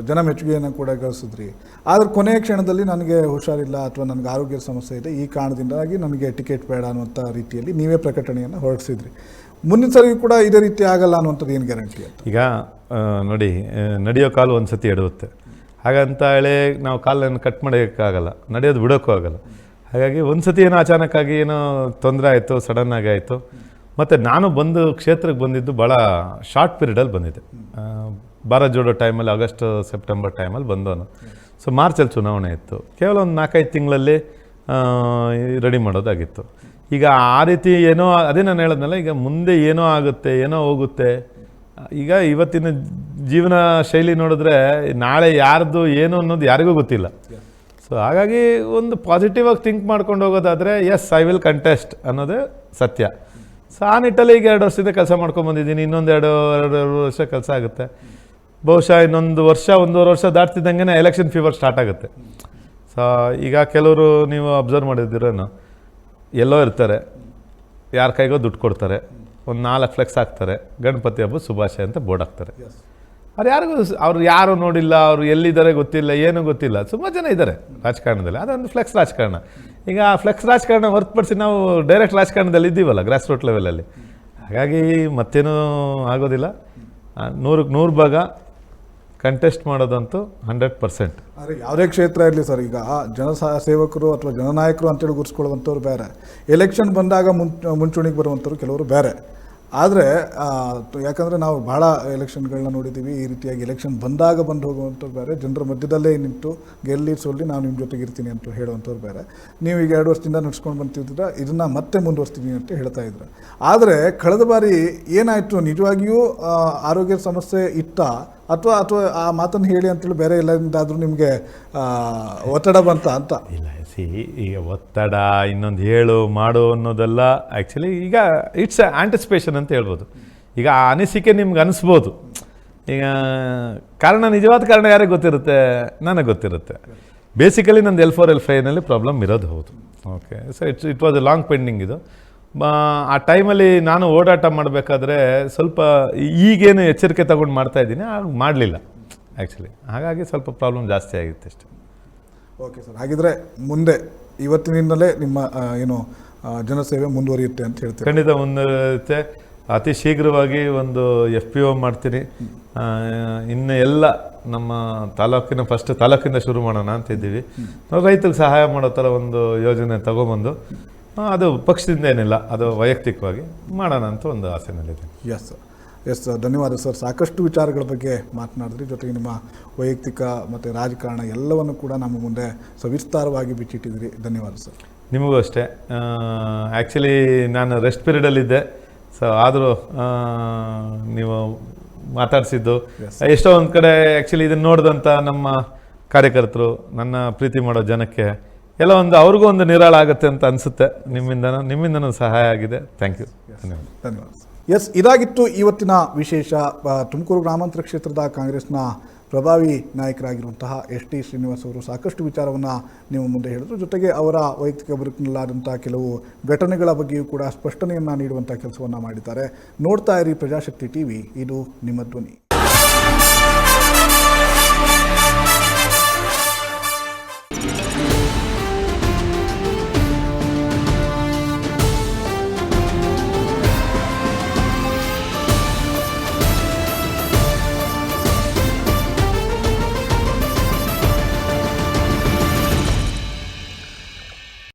A: ಜನ ಮೆಚ್ಚುಗೆಯನ್ನು ಕೂಡ ಗಳಿಸಿದ್ರಿ. ಆದರೆ ಕೊನೆಯ ಕ್ಷಣದಲ್ಲಿ ನನಗೆ ಹುಷಾರಿಲ್ಲ ಅಥವಾ ನನಗೆ ಆರೋಗ್ಯದ ಸಮಸ್ಯೆ ಇದೆ, ಈ ಕಾರಣದಿಂದಾಗಿ ನನಗೆ ಟಿಕೆಟ್ ಬೇಡ ಅನ್ನುವಂಥ ರೀತಿಯಲ್ಲಿ ನೀವೇ ಪ್ರಕಟಣೆಯನ್ನು ಹೊರಡಿಸಿದ್ರಿ. ಮುಂದಿನ ಸರಿ ಕೂಡ ಇದೇ ರೀತಿ ಆಗಲ್ಲ ಅನ್ನುವಂಥದ್ದು ಏನು ಗ್ಯಾರಂಟಿ ಅಂತ?
B: ಈಗ ನೋಡಿ, ನಡೆಯೋ ಕಾಲು ಒಂದು ಸತಿ ಎಡುತ್ತೆ. ಹಾಗಂತ ಹೇಳಿ ನಾವು ಕಾಲನ್ನು ಕಟ್ ಮಾಡೋಕ್ಕಾಗಲ್ಲ, ನಡೆಯೋದು ಬಿಡೋಕ್ಕೂ ಆಗಲ್ಲ. ಹಾಗಾಗಿ ಒಂದು ಸತಿ ಏನೋ ಅಚಾನಕ್ಕಾಗಿ ಏನೋ ತೊಂದರೆ ಆಯಿತು, ಸಡನ್ನಾಗಿ ಆಯಿತು. ಮತ್ತು ನಾನು ಕ್ಷೇತ್ರಕ್ಕೆ ಬಂದಿದ್ದು ಭಾಳ ಶಾರ್ಟ್ ಪೀರಿಯಡಲ್ಲಿ ಬಂದಿದ್ದೆ. ಭಾರತ್ ಜೋಡೋ ಟೈಮಲ್ಲಿ, ಆಗಸ್ಟ್ ಸೆಪ್ಟೆಂಬರ್ ಟೈಮಲ್ಲಿ ಬಂದವನು. ಸೊ ಮಾರ್ಚಲ್ಲಿ ಚುನಾವಣೆ ಇತ್ತು. ಕೇವಲ ಒಂದು 4-5 ತಿಂಗಳಲ್ಲಿ ರೆಡಿ ಮಾಡೋದಾಗಿತ್ತು. ಈಗ ಆ ರೀತಿ ಏನೋ, ಅದೇ ನಾನು ಹೇಳೋದ್ನಲ್ಲ, ಈಗ ಮುಂದೆ ಏನೋ ಆಗುತ್ತೆ, ಏನೋ ಹೋಗುತ್ತೆ. ಈಗ ಇವತ್ತಿನ ಜೀವನ ಶೈಲಿ ನೋಡಿದ್ರೆ ನಾಳೆ ಯಾರ್ದು ಏನು ಅನ್ನೋದು ಯಾರಿಗೂ ಗೊತ್ತಿಲ್ಲ. ಸೊ ಹಾಗಾಗಿ ಒಂದು ಪಾಸಿಟಿವ್ ಆಗಿ ಥಿಂಕ್ ಮಾಡ್ಕೊಂಡು ಹೋಗೋದಾದರೆ ಎಸ್, ಐ ವಿಲ್ ಕಂಟೆಸ್ಟ್ ಅನ್ನೋದೇ ಸತ್ಯ. ಸೊ ಆ ನಿಟ್ಟಲ್ಲಿ ಈಗ 2 ವರ್ಷದಿಂದ ಕೆಲಸ ಮಾಡ್ಕೊಂಬಂದಿದ್ದೀನಿ. ಇನ್ನೊಂದು 2 ವರ್ಷ ಕೆಲಸ ಆಗುತ್ತೆ. ಬಹುಶಃ ಇನ್ನೊಂದು ವರ್ಷ, 1.5 ವರ್ಷ ದಾಟ್ತಿದ್ದಂಗೆ ಎಲೆಕ್ಷನ್ ಫೀವರ್ ಸ್ಟಾರ್ಟ್ ಆಗುತ್ತೆ. ಸೊ ಈಗ ಕೆಲವರು ನೀವು ಅಬ್ಸರ್ವ್ ಮಾಡಿದ್ದೀರೇನೋ, ಎಲ್ಲೋ ಇರ್ತಾರೆ, ಯಾರ ಕೈಗೋ ದುಡ್ಡು ಕೊಡ್ತಾರೆ, ಒಂದು 4 ಫ್ಲೆಕ್ಸ್ ಹಾಕ್ತಾರೆ, ಗಣಪತಿ ಹಬ್ಬ ಶುಭಾಶಯ ಅಂತ ಬೋರ್ಡ್ ಹಾಕ್ತಾರೆ. ಅವ್ರು ಯಾರು ನೋಡಿಲ್ಲ, ಅವರು ಎಲ್ಲಿದ್ದಾರೆ ಗೊತ್ತಿಲ್ಲ, ಏನೂ ಗೊತ್ತಿಲ್ಲ. ಸುಮಾರು ಜನ ಇದ್ದಾರೆ ರಾಜಕಾರಣದಲ್ಲಿ. ಅದೊಂದು ಫ್ಲೆಕ್ಸ್ ರಾಜಕಾರಣ. ಈಗ ಆ ಫ್ಲೆಕ್ಸ್ ರಾಜಕಾರಣ ಹೊರತುಪಡಿಸಿ ನಾವು ಡೈರೆಕ್ಟ್ ರಾಜಕಾರಣದಲ್ಲಿ ಇದ್ದೀವಲ್ಲ, ಗ್ರಾಸ್ ರೂಟ್ ಲೆವೆಲಲ್ಲಿ. ಹಾಗಾಗಿ ಮತ್ತೇನೂ ಆಗೋದಿಲ್ಲ. 100ಕ್ಕೆ 100 ಭಾಗ ಕಂಟೆಸ್ಟ್ ಮಾಡೋದಂತೂ 100%.
A: ಆದರೆ ಯಾವುದೇ ಕ್ಷೇತ್ರ ಇರಲಿ ಸರ್, ಈಗ ಸೇವಕರು ಅಥವಾ ಜನನಾಯಕರು ಅಂತೇಳಿ ಗುರುಸ್ಕೊಳ್ಳುವಂಥವ್ರು ಬೇರೆ, ಎಲೆಕ್ಷನ್ ಬಂದಾಗ ಮುಂಚೂಣಿಗೆ ಬರುವಂಥವ್ರು ಕೆಲವರು ಬೇರೆ. ಆದರೆ ಯಾಕಂದರೆ ನಾವು ಭಾಳ ಎಲೆಕ್ಷನ್ಗಳನ್ನ ನೋಡಿದ್ದೀವಿ. ಈ ರೀತಿಯಾಗಿ ಎಲೆಕ್ಷನ್ ಬಂದಾಗ ಬಂದು ಹೋಗುವಂಥವ್ರು ಬೇರೆ, ಜನರ ಮಧ್ಯದಲ್ಲೇ ನಿಂತು ಗೆಲ್ಲಿ ಸೋಲ್ಲಿ ನಾವು ನಿಮ್ಮ ಜೊತೆಗೆ ಇರ್ತೀನಿ ಅಂತ ಹೇಳುವಂಥವ್ರು ಬೇರೆ. ನೀವು ಈಗ 2 ವರ್ಷದಿಂದ ನಡ್ಸ್ಕೊಂಡು ಬಂತಿದ್ದೀರ, ಇದನ್ನು ಮತ್ತೆ ಮುಂದುವರಿಸ್ತೀನಿ ಅಂತ ಹೇಳ್ತಾ ಇದ್ರು. ಆದರೆ ಕಳೆದ ಬಾರಿ ಏನಾಯಿತು, ನಿಜವಾಗಿಯೂ ಆರೋಗ್ಯದ ಸಮಸ್ಯೆ ಇತ್ತ ಅಥವಾ ಆ ಮಾತನ್ನು ಹೇಳಿ ಅಂತೇಳಿ ಬೇರೆ ಎಲ್ಲರಿಂದಾದರೂ ನಿಮಗೆ ಒತ್ತಡ ಬಂತ ಅಂತ?
B: ಇಲ್ಲ, ಈಗ ಒತ್ತಡ, ಇನ್ನೊಂದು ಹೇಳು ಮಾಡು ಅನ್ನೋದೆಲ್ಲ ಆ್ಯಕ್ಚುಲಿ ಈಗ ಇಟ್ಸ್ ಆಂಟಿಸಿಪೇಷನ್ ಅಂತ ಹೇಳ್ಬೋದು. ಈಗ ಆ ಅನಿಸಿಕೆ ನಿಮ್ಗೆ ಅನಿಸ್ಬೋದು. ಈಗ ಕಾರಣ, ನಿಜವಾದ ಕಾರಣ ಯಾರಿಗೆ ಗೊತ್ತಿರುತ್ತೆ? ನನಗೆ ಗೊತ್ತಿರುತ್ತೆ. ಬೇಸಿಕಲಿ ನಂದು L4 L5ನಲ್ಲಿ ಪ್ರಾಬ್ಲಮ್ ಇರೋದು ಹೌದು. Okay, so it was A long pending ಇದು. ಆ ಟೈಮಲ್ಲಿ ನಾನು ಓಡಾಟ ಮಾಡಬೇಕಾದ್ರೆ ಸ್ವಲ್ಪ ಈಗೇನು ಎಚ್ಚರಿಕೆ ತಗೊಂಡು ಮಾಡ್ತಾಯಿದ್ದೀನಿ, ಆಗ ಮಾಡಲಿಲ್ಲ ಆ್ಯಕ್ಚುಲಿ. ಹಾಗಾಗಿ ಸ್ವಲ್ಪ ಪ್ರಾಬ್ಲಮ್ ಜಾಸ್ತಿ ಆಗಿತ್ತು ಅಷ್ಟೇ.
A: ಓಕೆ ಸರ್, ಹಾಗಿದ್ರೆ ಮುಂದೆ ಇವತ್ತಿನಿಂದಲೇ ನಿಮ್ಮ ಏನು ಜನಸೇವೆ ಮುಂದುವರಿಯುತ್ತೆ ಅಂತ ಹೇಳ್ತೀವಿ?
B: ಖಂಡಿತ ಮುಂದುವರಿಯುತ್ತೆ. ಅತಿ ಶೀಘ್ರವಾಗಿ ಒಂದು FPO ಮಾಡ್ತೀನಿ. ಇನ್ನು ಎಲ್ಲ ನಮ್ಮ ತಾಲೂಕಿಂದ ಶುರು ಮಾಡೋಣ ಅಂತಿದ್ದೀವಿ. ನಾವು ರೈತರಿಗೆ ಸಹಾಯ ಮಾಡೋ ಥರ ಒಂದು ಯೋಜನೆ ತಗೊಬಂದು, ಅದು ಪಕ್ಷದಿಂದ ಏನಿಲ್ಲ, ಅದು ವೈಯಕ್ತಿಕವಾಗಿ ಮಾಡೋಣ ಅಂತ ಒಂದು ಆಸೆನಲ್ಲಿದೆ.
A: ಎಸ್ ಸರ್, ಧನ್ಯವಾದ ಸರ್. ಸಾಕಷ್ಟು ವಿಚಾರಗಳ ಬಗ್ಗೆ ಮಾತನಾಡಿದ್ರಿ, ಜೊತೆಗೆ ನಿಮ್ಮ ವೈಯಕ್ತಿಕ ಮತ್ತು ರಾಜಕಾರಣ ಎಲ್ಲವನ್ನು ಕೂಡ ನಮ್ಮ ಮುಂದೆ ಸವಿಸ್ತಾರವಾಗಿ ಬಿಚ್ಚಿಟ್ಟಿದ್ದೀರಿ. ಧನ್ಯವಾದ ಸರ್.
B: ನಿಮಗೂ ಅಷ್ಟೇ. ಆ್ಯಕ್ಚುಲಿ ನಾನು ರೆಸ್ಟ್ ಪೀರಿಯಡಲ್ಲಿದ್ದೆ, ಸೊ ಆದರೂ ನೀವು ಮಾತಾಡಿಸಿದ್ದು ಎಷ್ಟೋ ಒಂದು ಕಡೆ ಆ್ಯಕ್ಚುಲಿ ಇದನ್ನು ನೋಡಿದಂಥ ನಮ್ಮ ಕಾರ್ಯಕರ್ತರು, ನನ್ನ ಪ್ರೀತಿ ಮಾಡೋ ಜನಕ್ಕೆ ಎಲ್ಲ ಒಂದು ಅವ್ರಿಗೂ ಒಂದು ನಿರಾಳ ಆಗುತ್ತೆ ಅಂತ ಅನಿಸುತ್ತೆ. ನಿಮ್ಮಿಂದನೂ ಸಹಾಯ ಆಗಿದೆ. Thank you.
A: ಧನ್ಯವಾದ. ಎಸ್, ಇದಾಗಿತ್ತು ಇವತ್ತಿನ ವಿಶೇಷ. ತುಮಕೂರು ಗ್ರಾಮಾಂತರ ಕ್ಷೇತ್ರದ ಕಾಂಗ್ರೆಸ್ನ ಪ್ರಭಾವಿ ನಾಯಕರಾಗಿರುವಂತಹ ST ಶ್ರೀನಿವಾಸ್ ಅವರು ಸಾಕಷ್ಟು ವಿಚಾರವನ್ನು ನಿಮ್ಮ ಮುಂದೆ ಹೇಳಿದರು. ಜೊತೆಗೆ ಅವರ ವೈಯಕ್ತಿಕ ಬದುಕಿನಲ್ಲಾದಂಥ ಕೆಲವು ಘಟನೆಗಳ ಬಗ್ಗೆಯೂ ಕೂಡ ಸ್ಪಷ್ಟನೆಯನ್ನು ನೀಡುವಂಥ ಕೆಲಸವನ್ನು ಮಾಡಿದ್ದಾರೆ. ನೋಡ್ತಾ ಇರಿ ಪ್ರಜಾಶಕ್ತಿ TV, ಇದು ನಿಮ್ಮ ಧ್ವನಿ.